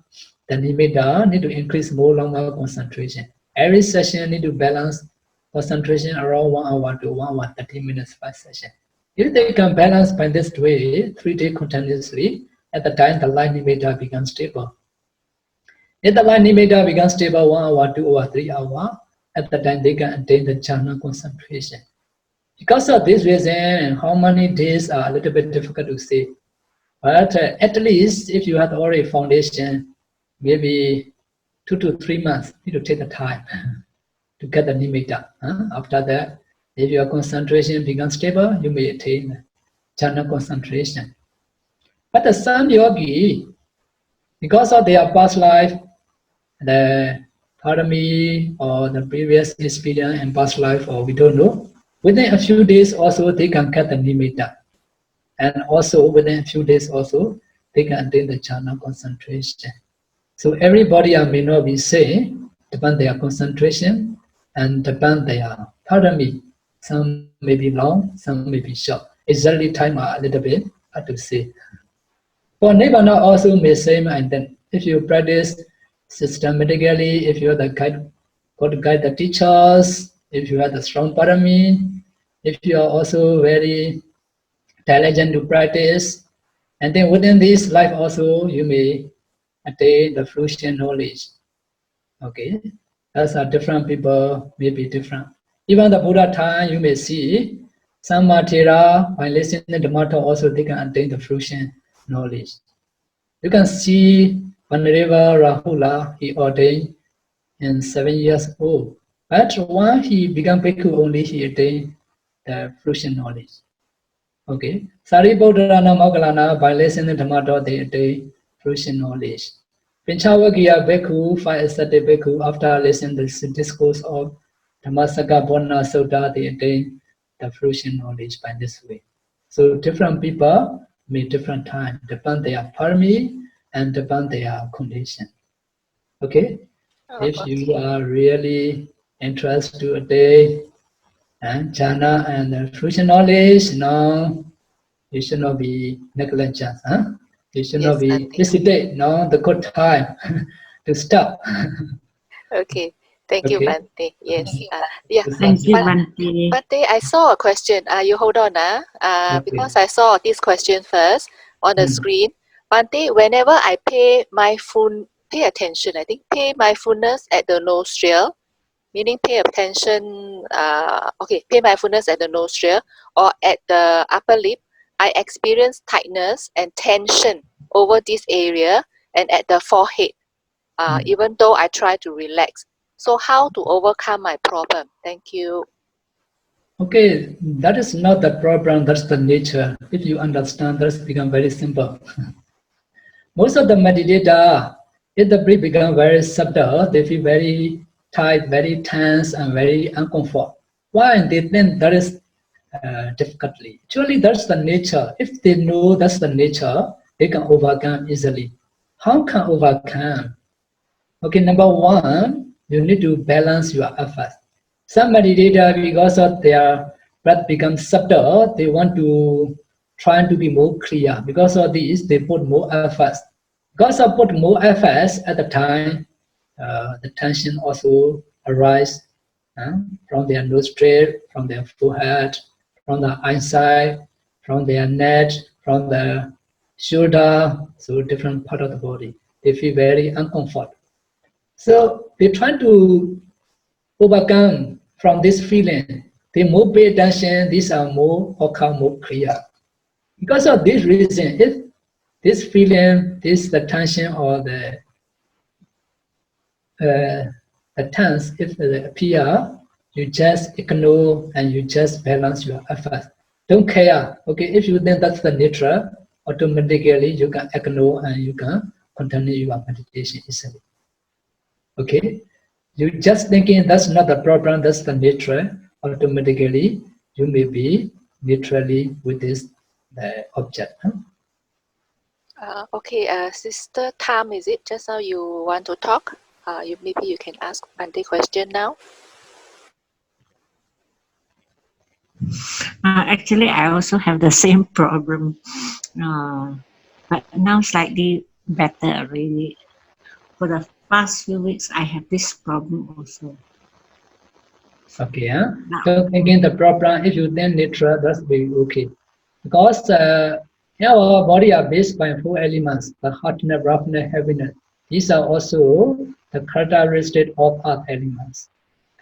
the nimitta need to increase more longer concentration. Every session need to balance concentration around 1 hour to 1 hour 30 minutes per session. If they can balance by this way 3 days continuously, at the time the light nimitta becomes stable. If the light nimitta becomes stable 1 hour, 2 hour, 3 hour, at the time they can attain the jhana concentration. Because of this reason, how many days are a little bit difficult to say. But at least if you have already foundation, maybe 2 to 3 months, you need to take the time to get the nimitta. After that, if your concentration becomes stable, you may attain jhana concentration. But some yogi, because of their past life, parami or the previous experience and past life, or we don't know. Within a few days also they can get the nimitta. And also within a few days also they can attain the jhana concentration. So everybody may not be same, depend their concentration and depend their parami. Some may be long, some may be short. Exactly time are a little bit hard to say. For Nibbana also may same, and then if you practice systematically, if you are the guide, got to guide the teachers, if you have the strong parami, if you are also very intelligent to practice, and then within this life also you may attain the fruition knowledge. Okay, that's how different people may be different. Even the Buddha time you may see some Mathera by listening to the Dhamma also they can attain the fruition knowledge. You can see Venerable Rahula, he ordained in 7 years old. But when he became bhikkhu only, he attained the fruition knowledge. Okay. Sariputtarana Moggallana, by listening to Dhamma, they attain fruition knowledge. Pinchavagiya bhikkhu, 5 ascetic bhikkhu, after listening to the discourse of Dhammasāra Bodhana Sutta, they attain the fruition knowledge by this way. So different people may different time, depend their parami and depend their condition. Okay? If you are really interested to attain and jhana and the fruition knowledge, no, you should not be negligent. Huh? You should not be hesitate. No, the good time to stop. Okay. Thank you, Bhante. Yes. Yeah. Thank you, Bhante. Bhante, I saw a question. You hold on, because I saw this question first on the screen. Bhante, whenever I pay attention, I think pay mindfulness at the nostril, meaning pay attention, pay mindfulness at the nostril or at the upper lip, I experience tightness and tension over this area and at the forehead, even though I try to relax. So how to overcome my problem? Thank you. Okay, that is not the problem, that's the nature. If you understand, that's become very simple. Most of the meditator, if the breath becomes very subtle, they feel very tight, very tense, and very uncomfortable. Why? They think that is difficulty. Actually, that's the nature. If they know that's the nature, they can overcome easily. How can overcome? Okay, number one, you need to balance your effort. Some meditator, because of their breath becomes subtle, they want to try to be more clear. Because of this, they put more effort. Because of put more efforts at the time, the tension also arises from their nostril, from their forehead, from the eyesight, from their neck, from the shoulder, so different part of the body. They feel very uncomfortable. So they try to overcome from this feeling. They more pay attention, these are more become more clear. Because of this reason, if this feeling, the tension or the tense, if they appear, you just ignore and you just balance your effort. Don't care. Okay, if you think that's the nature, automatically you can ignore and you can continue your meditation easily. Okay, you just thinking that's not the problem, that's the nature. Automatically, you may be literally with this object. Sister Tam, is it just now you want to talk? Maybe you can ask Bhante question now. Actually, I also have the same problem, but now slightly better already. For the past few weeks, I have this problem also. Okay, so again, the problem, if you think nature, that's be okay. Because our body are based by 4 elements, the hotness, roughness, heaviness. These are also the characteristics of earth elements.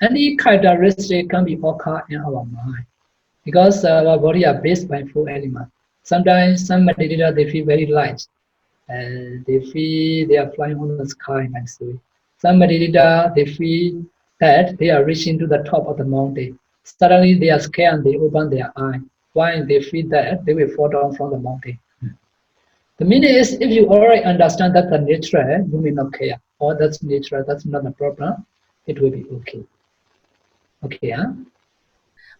Any characteristic can be occur in our mind. Because our body are based by 4 elements. Sometimes some meditators, they feel very light. They feel they are flying on the sky nicely. Some meditators, they feel that they are reaching to the top of the mountain. Suddenly they are scared and they open their eye. Why? They feel that they will fall down from the mountain. The meaning is, if you already understand that the nature, you may not care. Or that's nature, that's not a problem. It will be okay. Okay, huh?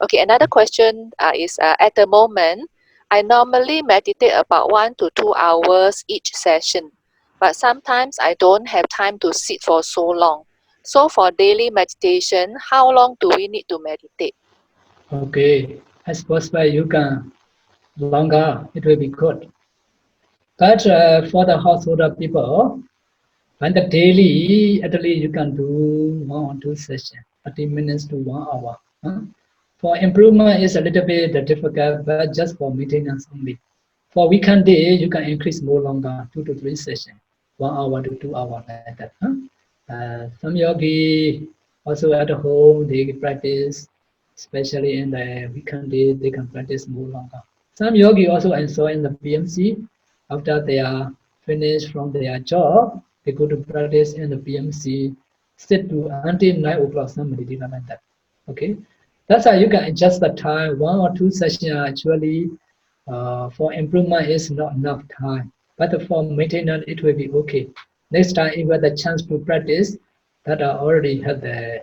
Okay, another question is at the moment, I normally meditate about 1 to 2 hours each session, but sometimes I don't have time to sit for so long. So for daily meditation, how long do we need to meditate? Okay, I suppose where you can longer, it will be good. But for the householder people, when the daily, at least you can do 1 or 2 sessions, 30 minutes to 1 hour. Huh? For improvement, is a little bit difficult, but just for maintenance only. For weekend day, you can increase more longer, 2 to 3 sessions, 1 hour to 2 hours like that. Huh? Some yogi also at home, they practice, especially in the weekend day, they can practice more longer. Some yogi also enjoy in the PMC. After they are finished from their job, they go to practice in the PMC, sit to until 9 o'clock, somebody did like that. Okay, that's how you can adjust the time. 1 or 2 sessions actually for improvement is not enough time, but for maintenance it will be okay. Next time, if you have the chance to practice, that I already have the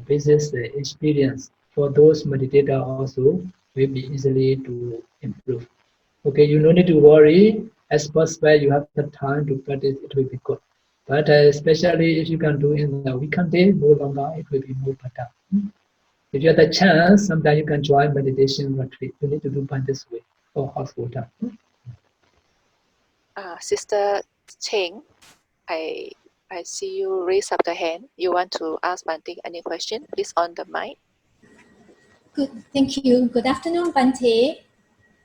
basis experience. For those meditators also will be easily to improve. Okay, you don't need to worry. As possible, you have the time to practice, it will be good. But especially if you can do in the weekend day, more longer, it will be more better. If you have the chance, sometimes you can join meditation retreat. You need to do by this way for householder. Sister Cheng, I see you raise up the hand. You want to ask Bante any question? Please on the mic. Good, thank you. Good afternoon, Bante.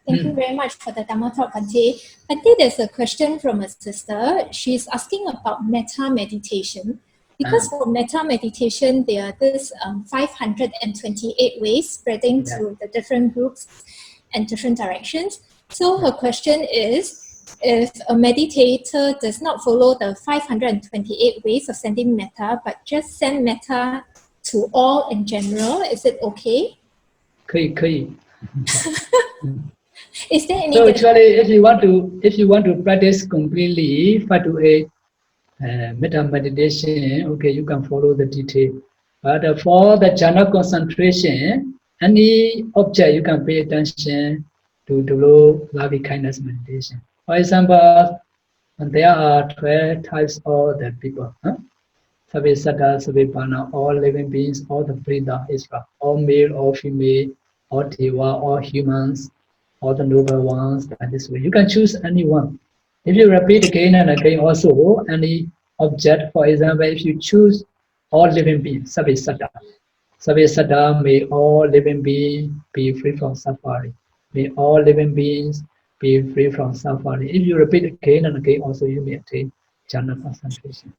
Thank you very much for the Dhamma talk, Bante. Bante, there's a question from a sister. She's asking about metta meditation. Because for metta meditation, there are this 528 ways spreading to the different groups and different directions. So her question is, if a meditator does not follow the 528 ways of sending metta, but just send metta to all in general, is it okay? 可以. Is there any? So actually, if you want to practice completely 5 to 8 metta meditation, okay, you can follow the detail. But for the jhana concentration, any object you can pay attention to develop loving kindness meditation. For example, there are 12 types of the people. Sabe Sada, Sabe Bana, all living beings, all the breather, Israel, all male, all female, all Deva, all humans, all the noble ones, and this way. You can choose any one. If you repeat again and again also, any object, for example, if you choose all living beings, Sabe Sada, may all living beings be free from suffering. May all living beings be free from suffering. If you repeat again and again also, you may attain jhana concentration.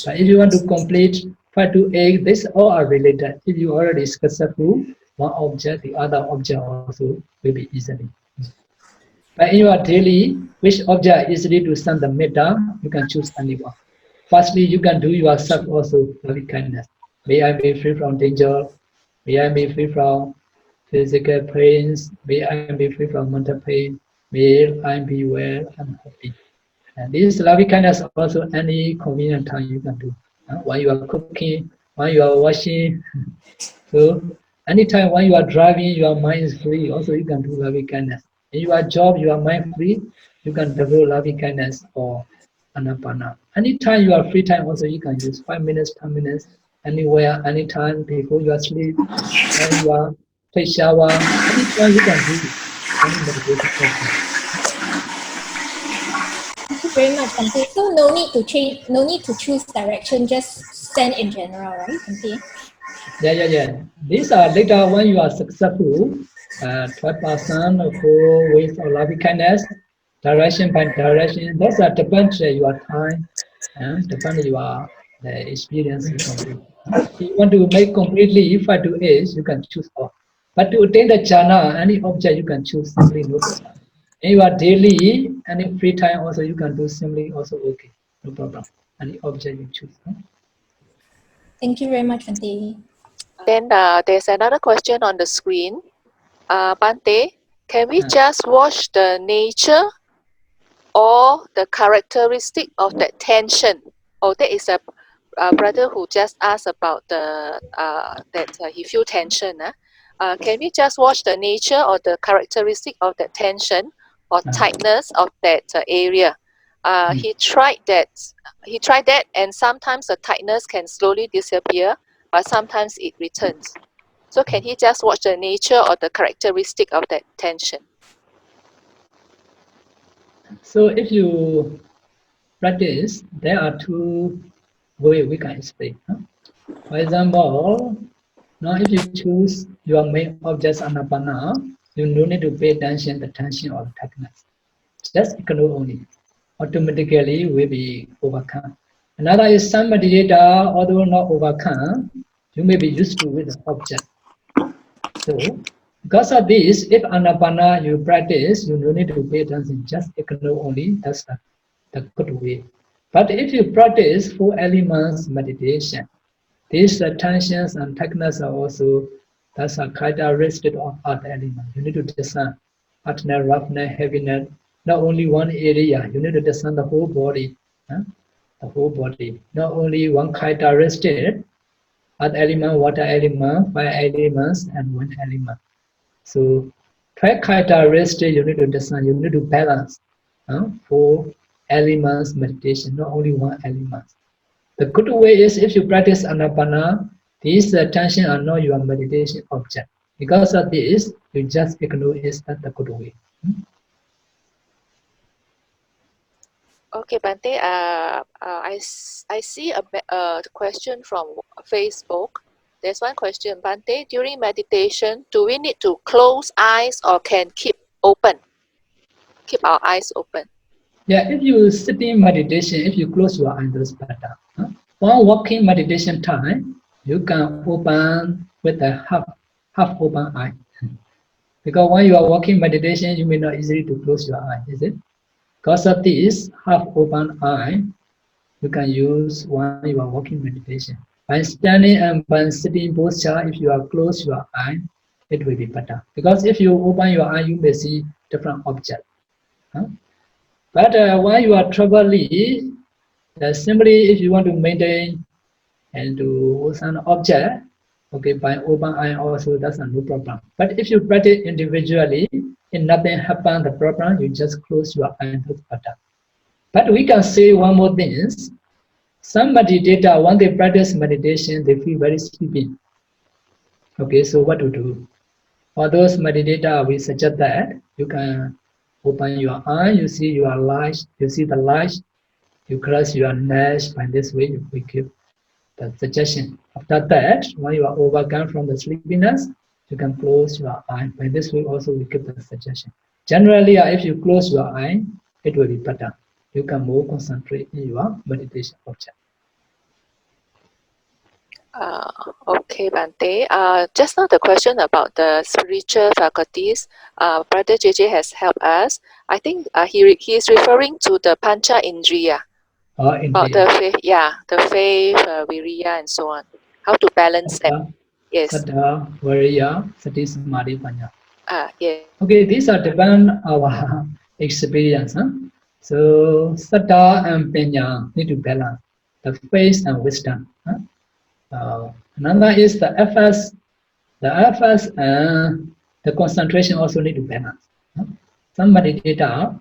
But if you want to complete 5 to 8, these all are related. If you already successful, one object, the other object also will be easily. But in your daily, which object easily to send the metta, you can choose any one. Firstly, you can do yourself also loving kindness. May I be free from danger. May I be free from physical pains. May I be free from mental pain. May I be well and happy. And this loving kindness also any convenient time you can do. While you are cooking, while you are washing. So anytime when you are driving, your mind is free. Also you can do loving kindness. In your job, you are mind free. You can develop loving kindness or anapana. Anytime you are free time, also you can use 5 minutes, 10 minutes, anywhere, anytime before you are asleep, when you are take shower, anytime you can do any meditation practice. Thank you very much, Bante. So no need to change, no need to choose direction, just stand in general, right, Bante? Yeah. These are later when you are successful, 12% for with or loving kindness, direction by direction. Those are depend your time and depend your the experience you can do. If you want to make completely 5 to 8, you can choose all. But to attain the jhana, any object you can choose simply no problem. In your daily, any free time also you can do simply also okay, no problem. Any object you choose. Thank you very much, Bante. Then there's another question on the screen. Bante, can we just watch the nature or the characteristic of that tension. Oh, that is a brother who just asked about the that he feel tension. Can we just watch the nature or the characteristic of that tension or tightness of that area? He tried that. He tried that, and sometimes the tightness can slowly disappear, but sometimes it returns. So can he just watch the nature or the characteristic of that tension? So if you practice, there are two ways we can explain. For example, now if you choose your main object anapana, you don't need to pay attention to the tension or the tightness. Just ignore only. Automatically will be overcome. Another is some meditator, although not overcome, you may be used to with the object. So because of this, if anapana you practice, you don't need to pay attention, just ignore only. That's the good way. But if you practice 4 elements meditation, these tensions and tightness are also, that's a characteristic of earth element. You need to discern hardness, roughness, heaviness, not only one area, you need to discern the whole body. The whole body, not only one characteristic, earth element, water element, fire elements, and wind element. So 12 characteristics you need to discern, you need to balance 4 elements meditation, not only one element. The good way is if you practice anapana, these tension are not your meditation object. Because of this, you just ignore it. That's the good way. Okay, Bante. I see a question from Facebook. There's one question, Bante. During meditation, do we need to close eyes or can keep open? Keep our eyes open. Yeah, if you sit in meditation, if you close your eyes, that's better. While walking meditation time, you can open with a half open eye. Because when you are walking meditation, you may not easily to close your eye, is it? Because of this half open eye, you can use when you are walking meditation. By standing and by sitting posture, if you are close your eye, it will be better. Because if you open your eye, you may see different objects. But when you are traveling, simply if you want to maintain and to an object, okay, by open eye also, that's no problem. But if you practice individually, if nothing happens, the problem, you just close your eye, that's better. But we can say one more thing. Some meditator, when they practice meditation, they feel very sleepy. Okay, so what to do? For those meditators, we suggest that you can open your eye, you see your light, you see the light, you close your neck, by this way we give the suggestion. After that, when you are overcome from the sleepiness, you can close your eye. By this way also we give the suggestion. Generally, if you close your eye, it will be better. You can more concentrate in your meditation object. Okay, Bante. Just now the question about the spiritual faculties, Brother JJ has helped us. I think he is referring to the Pancha Indriya. About the faith, the faith, viriya, and so on. How to balance them? Yes. Saddha, Viriya, Sati, Samadhi, Panya. Yeah. Okay, these are depend on our experience. So Saddha and Panya need to balance the faith and wisdom. Another is the efforts. The efforts and the concentration also need to balance. Some meditator,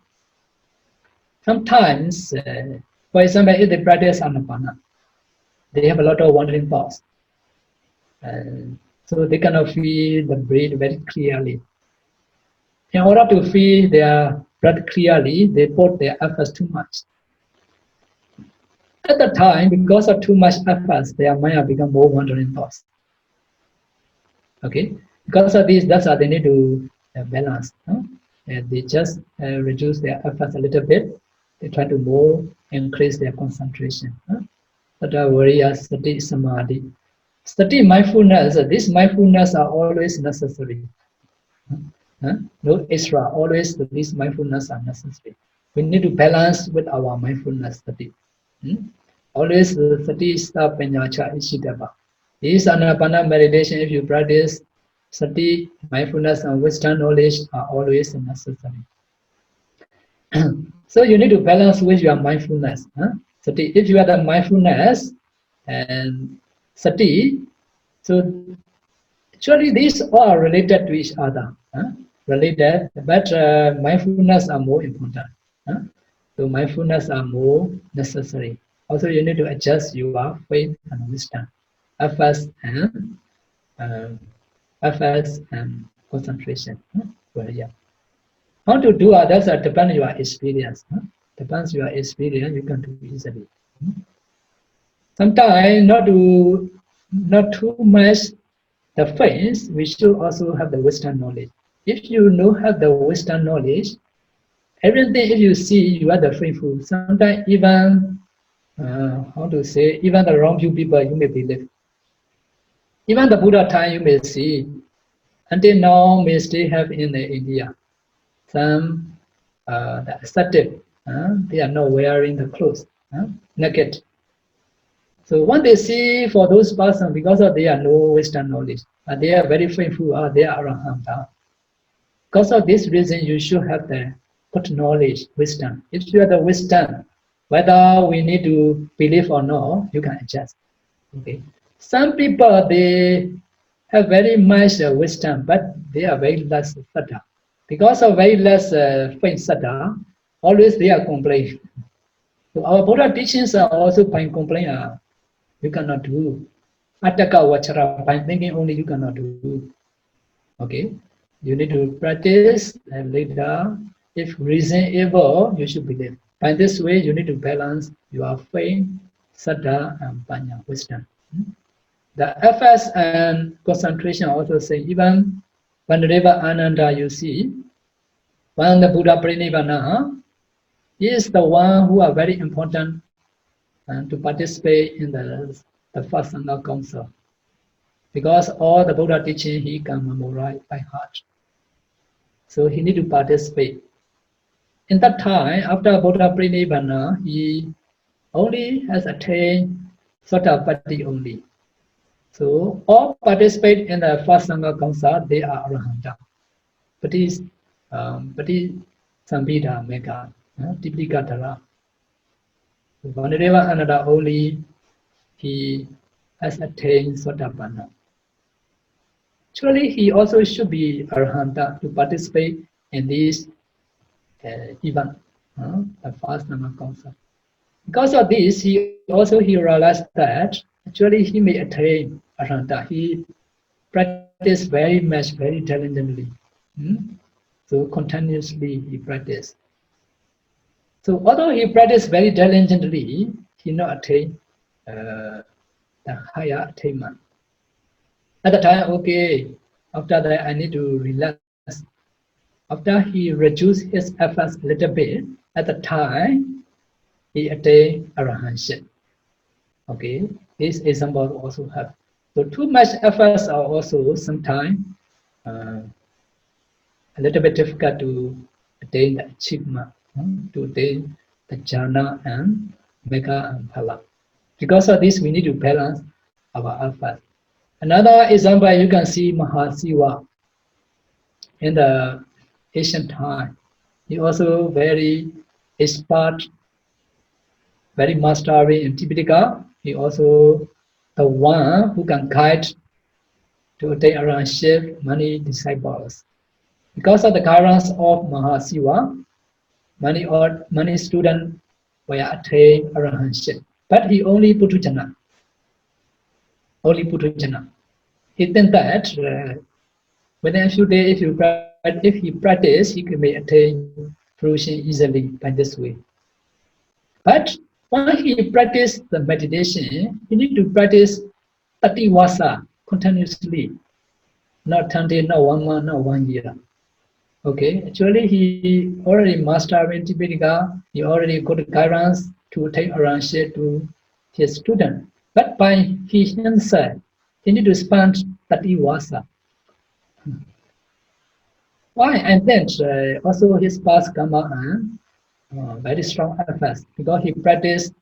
sometimes, for example, if they practice anapana, they have a lot of wandering thoughts. So they cannot feel the breath very clearly. In order to feel their breath clearly, they put their efforts too much. At the time, because of too much efforts, their mind have become more wandering thoughts. Okay, because of this, that's why they need to balance. They just reduce their efforts a little bit. They try to more increase their concentration. Saddha, Viriya, Sati, Samadhi. Sati, mindfulness. These mindfulness are always necessary. No extra. Always these mindfulness are necessary. We need to balance with our mindfulness sati. Always sati sta panyacha ishidava. This anapana meditation, if you practice sati, mindfulness, and wisdom knowledge are always necessary. So you need to balance with your mindfulness. Sati. If you have the mindfulness and sati, so actually these all are related to each other. Related, but mindfulness are more important. So mindfulness are more necessary. Also, you need to adjust your faith and wisdom, efforts and uh, efforts and concentration. Well, yeah. How to do others depends your experience. Depends your experience, you can do easily. Sometimes not too much the faith, we should also have the wisdom knowledge. If you know have the wisdom knowledge, everything if you see you are the faithful. Sometimes even how to say, even the wrong view people you may believe. Even the Buddha time you may see. Until now may still have in India. Some the ascetic, they are not wearing the clothes, naked. So when they see for those persons, because of they are no Western knowledge, they are very faithful, they are arahanta. Because of this reason, you should have the good knowledge, wisdom. If you have the wisdom, whether we need to believe or not, you can adjust. Okay. Some people they have very much wisdom, but they are very less saddha. Because of very less faith saddha, always they are complaining. So our Buddha teachings are also by complaining. You cannot do. Attaka vachara, by thinking only you cannot do. Okay, you need to practice and later, if reasonable, you should believe. By this way, you need to balance your faith, saddha, and panya, wisdom. The efforts and concentration also say, even Venerable Ananda, you see, when the Buddha Parinibbana, he is the one who are very important to participate in the first Sangha Council. Because all the Buddha teaching he can memorize by heart. So he need to participate. In that time, after Buddha Parinibbana, he only has attained Sotapatti only. So all participate in the first Sangha Council, they are Arahanta. Pati Sambhita Mega, Tipikatara. Venerable Ananda only, he has attained Sotapanna. Actually, he also should be Arahanta to participate in this event, the first Sangha Council. Because of this, he realized that actually he may attain Arahanta. He practiced very much, very diligently. So continuously he practiced. So although he practiced very diligently, he not attain the higher attainment. At the time, okay, after that I need to relax. After he reduced his efforts a little bit, at the time he attained arahantship. Okay, this example also have. So too much efforts are also sometimes a little bit difficult to attain the achievement, to attain the jhana and mega and phala. Because of this, we need to balance our efforts. Another example, you can see Mahasiva in the ancient time. He also very expert, very mastery in Tipitaka. He also the one who can guide to attain arahantship many disciples. Because of the guidance of Mahasiva, many students were attained arahantship. But he only Puthujana. Only Puthujana. He think that within a few days, if he practice, he may attain fruition easily by this way. But when he practice the meditation, he need to practice Tatiwasa continuously, not 10 days, not 1 month, not 1 year. Okay, actually he already mastered in Tipitaka, he already got guidance to take arahantship to his student. But by himself, he need to spend Tatiwasa. Why? And then also his past karma and very strong efforts because he practiced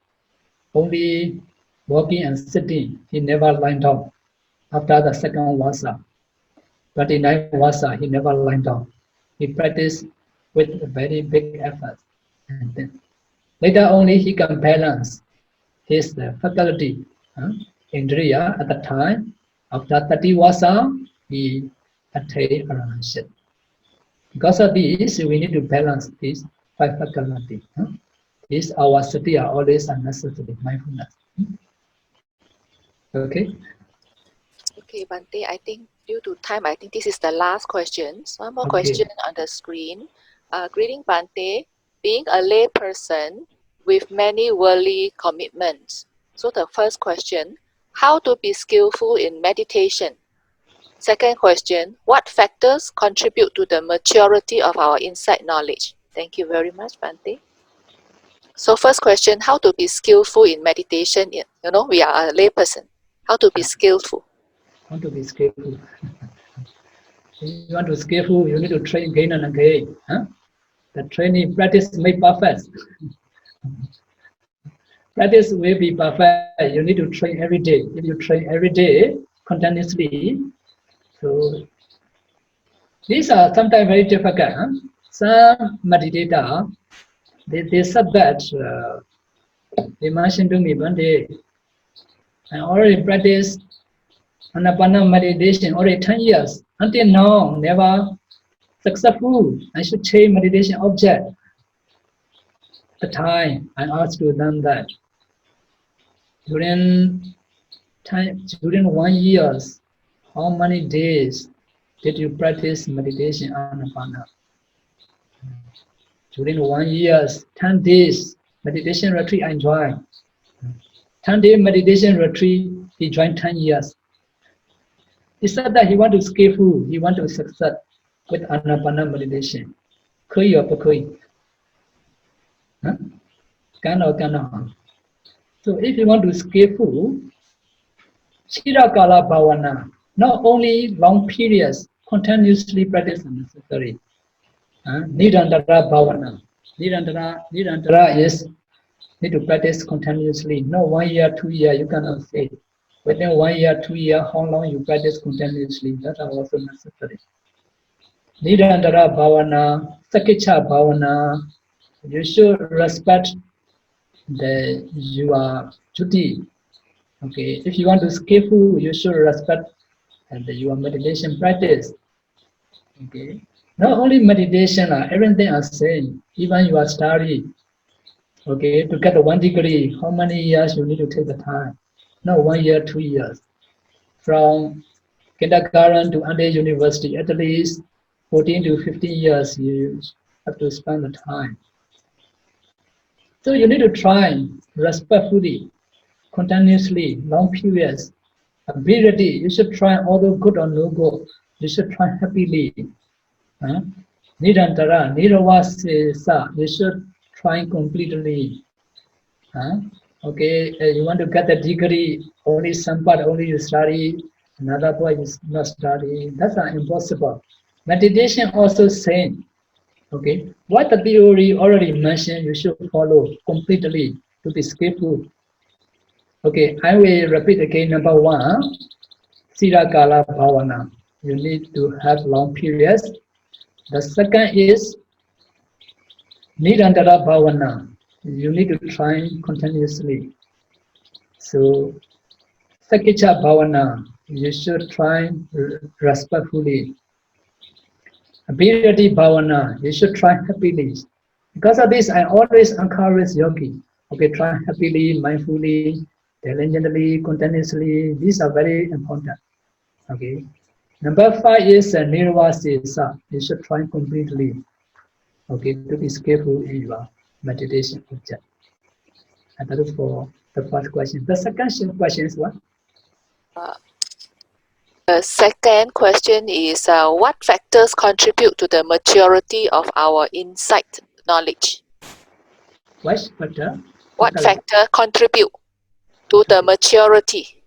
only walking and sitting. He never lying down. After the second vasa, 29 vasa, he never lying down. He practiced with very big efforts. And then later only he can balance his faculty. Indriya at the time, after 30 vasa, he attained arahantship. Because of this, we need to balance these 5 faculties. This our sati are always unnecessary, mindfulness. Okay. Okay, Bhante, I think due to time, I think this is the last question. One more question on the screen. Greeting Bhante, being a lay person with many worldly commitments. So the first question, how to be skillful in meditation? Second question, what factors contribute to the maturity of our insight knowledge? Thank you very much, Bhante. So first question, how to be skillful in meditation? We are a lay person. How to be skillful? How to be skillful? If you want to be skillful, you need to train again and again. The training practice make perfect. Practice will be perfect. You need to train every day. If you train every day continuously, so these are sometimes very difficult. Some meditators, they said that they mentioned to me one day, I already practiced Anapana meditation already 10 years. Until now, never successful. I should change meditation object. At the time, I asked them that during 1 year, how many days did you practice meditation Anapana? During 1 year, 10 days meditation retreat I joined. 10-day meditation retreat he joined 10 years. He said that he want to skillful, he want to success with Anapana meditation. Kui or pakui? Kana. So if you want to skillful, Chirakala Bhavana, not only long periods, continuously practice is necessary. Nirantara Bhavana. Nirantara is need to practice continuously. No 1 year, 2 year, you cannot say. Within 1 year, 2 year, how long you practice continuously, that are also necessary. Nirantara Bhavana, Sakicha Bhavana, you should respect your duty. Okay, if you want to skillful, you should respect your meditation practice. Okay, not only meditation, everything I'm saying, even your study. Okay, to get 1 degree, how many years you need to take the time? Not 1 year, 2 years. From kindergarten to under university, at least 14 to 15 years you have to spend the time. So you need to try respectfully, continuously, long periods. Ability, you should try although good or no good. You should try happily. Nirantara, Niravasesa, you should try completely. Okay, you want to get the degree, only some part only you study, another part is not study. That's not impossible. Meditation also same. Okay, what the theory already mentioned, you should follow completely to be skillful. Okay, I will repeat again. Number 1, Sirakala Bhavana. You need to have long periods. The second is Nirantara Bhavana. You need to try continuously. So, Sakicha Bhavana, you should try respectfully. Abhirati Bhavana, you should try happily. Because of this, I always encourage yogi. Okay, try happily, mindfully, diligently, continuously. These are very important. Okay. Number 5 is Nirvasesa. You should try completely. Okay, to be skillful in your meditation object. And that is for the first question. The second question is what? The second question is what factors contribute to the maturity of our insight knowledge? What factor? What factor contribute to the maturity?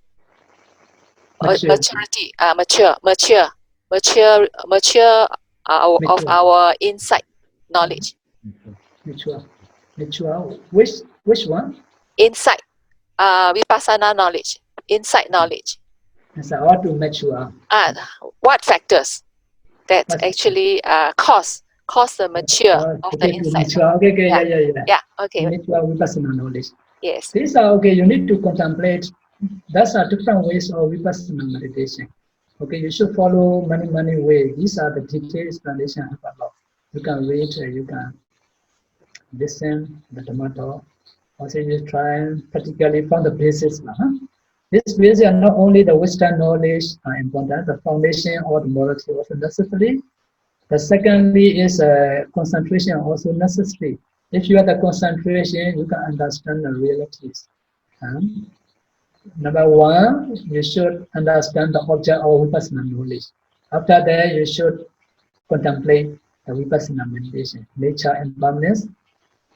Maturity of our insight knowledge. Mature. Which one? Insight. Vipassana knowledge. Insight knowledge. So how to mature? What factors that actually cause cause the mature of the insight. Okay, Yeah, okay. Mature vipassana knowledge. Yes. These are okay, you need to contemplate. Those are different ways of vipassana meditation. Okay, you should follow many ways. These are the detailed explanation about. You can read, you can listen, the Dhamma talk. Also, you try particularly from the basics. These basics are not only the Western knowledge are important, the foundation or the morality also necessary. The secondly is concentration also necessary. If you have the concentration, you can understand the realities. Number one, you should understand the object of vipassana knowledge. After that, you should contemplate the vipassana meditation, nature and impermanence,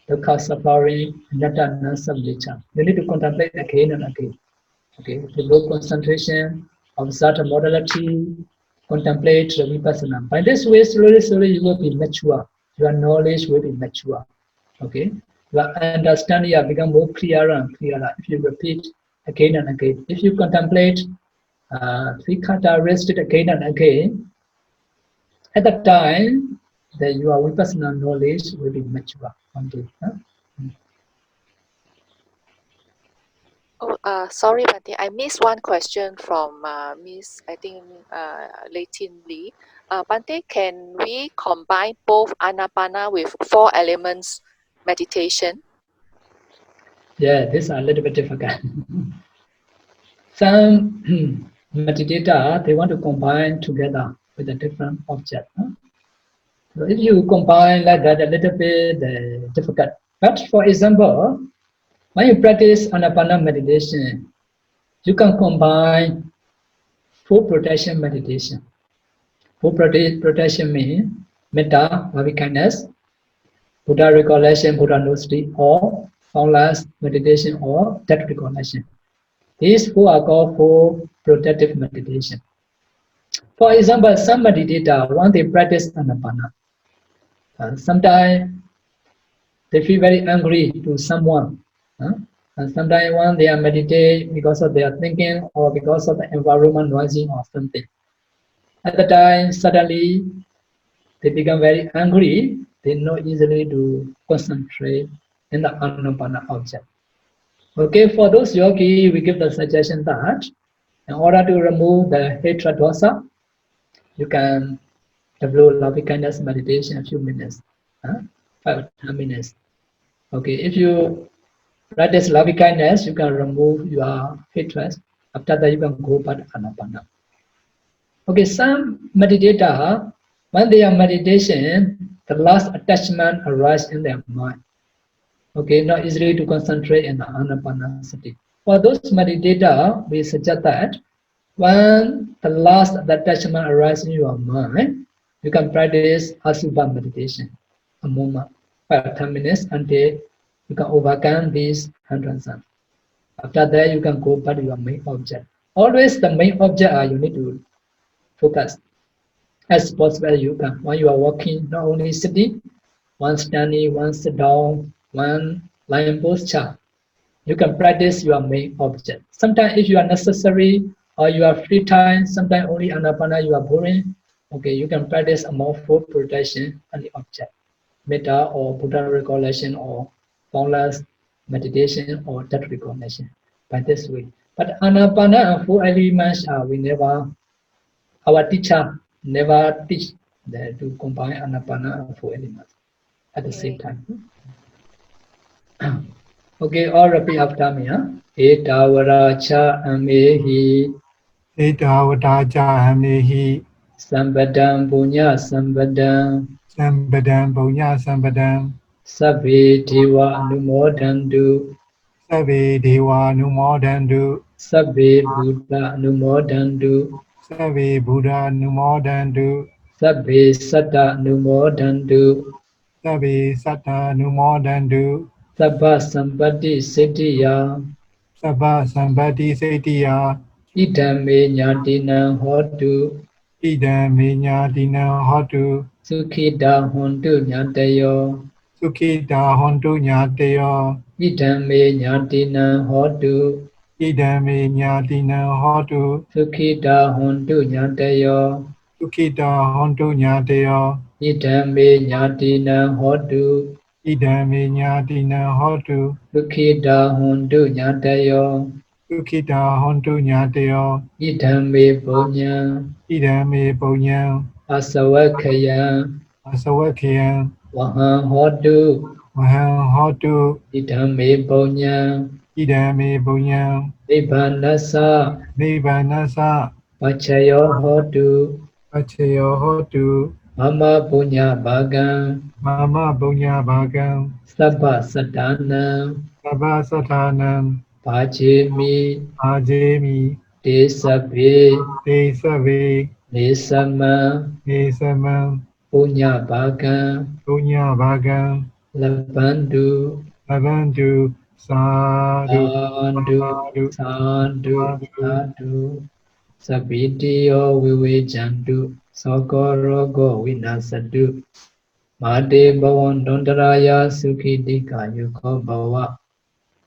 dukkha, suffering, anatta, non-self nature. You need to contemplate again and again. Okay, develop concentration, observe the modality, contemplate the vipassana. By this way, slowly you will be mature. Your knowledge will be mature. Okay, your understanding will become more clearer and clearer if you repeat again and again. If you contemplate three characteristics again and again, at that time, your vipassana knowledge will be mature. Oh, sorry, Bhante. I missed one question from Miss, I think, Leighton Lee. Bhante, can we combine both Anapana with 4 elements meditation? Yeah, this is a little bit difficult. Some meditators, they want to combine together with a different object. So if you combine like that, a little bit difficult. But for example, when you practice Anapana meditation, you can combine 4 protection meditation. 4 protection means metta, loving kindness, Buddha recollection, Buddha nosati, or boundless meditation or death recollection. These 4 are called 4 protective meditation. For example, some meditator, when they practice Anapana, sometimes they feel very angry to someone. And sometimes when they are meditating because of their thinking or because of the environment noisy or something. At the time, suddenly they become very angry. They know easily to concentrate in the Anapana object. Okay, for those yogi, we give the suggestion that in order to remove the hatred dosa, you can develop loving kindness meditation a few minutes, 5 or 10 minutes. Okay, if you practice loving kindness, you can remove your hatred. After that, you can go back to Anapana. Okay, some meditator, when they are meditation, the last attachment arises in their mind. Okay, not easily to concentrate in the Anapanasati. For those meditator, we suggest that when the last attachment arises in your mind, you can practice Asubha meditation a moment, 5 or 10 minutes until you can overcome these hindrances. After that, you can go back to your main object. Always the main object you need to focus as possible as you can. When you are walking, not only sitting, one standing, one sit down, one lying posture, you can practice your main object. Sometimes if you are necessary or you are free time, sometimes only Anapana you are boring, okay, you can practice a more full protection on the object. Metta or Buddha recollection or boundless meditation or death recollection by this way. But Anapana and 4 elements we never, our teacher never teach to combine Anapana and 4 elements at the same time. Okay, all repeat after me. Etavaracha amehi. Etavaracha amehi. Sambadam punya sambadam. Sambadam punya sambadam. Sabbe deva anumodandu. Sabbe deva anumodandu. Sabbe Buddha anumodandu. Sabbe Buddha anumodandu. Sabbe Satta anumodandu. Sabbe Satta anumodandu. Sabba Sampati Siddhiya. Sabba Sampati Siddhiya. Idame Nyatina Hotu. Idame Nyatina Hotu. Sukhita Hontu Nyatayo. Sukhita Hontu Nyatayo. Idame Nyatina Hotu. Idame Nyatina Hotu. Sukhita Hontu Nyatayo. Dukkita hontu nyateo. Idame nyatina hotu. Idame nyatina hotu. Dukkita hontu nyatayo. Dukkita hontu nyateo. Idame punya. Idame punyam. Asawakaya. Asawakyan. Wahan hotu. Maham hotu. Idame punya. Idame punyam. Nibbanasa. Nibbanasa. Pachayo hotu. Pachayo hotu. Mama punya bagang. Mama punya bhagam. Sabba satanam. Sabha satanam. Pachemi. Ajemi. Desabe. Desave. Nesama. Nesamam. Punya bagang. Punya bhagam. Labandu. Labantu. Sadhu. Sadhu. Sadhu. Sadhu. Sadhu. Sadhu. Sabitiyo vivejantu. Sokorogo vinasadu. Mate bhavan dondaraya sukhidika yukho bhava.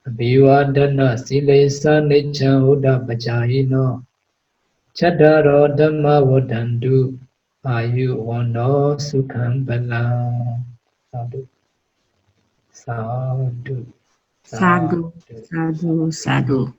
Abhivadana silesa nicham uddha pachayino. Chattaro dhamma vadantu. Ayu vano sukham balam. Sadhu. Sadhu. Sadhu, sadhu, sadhu.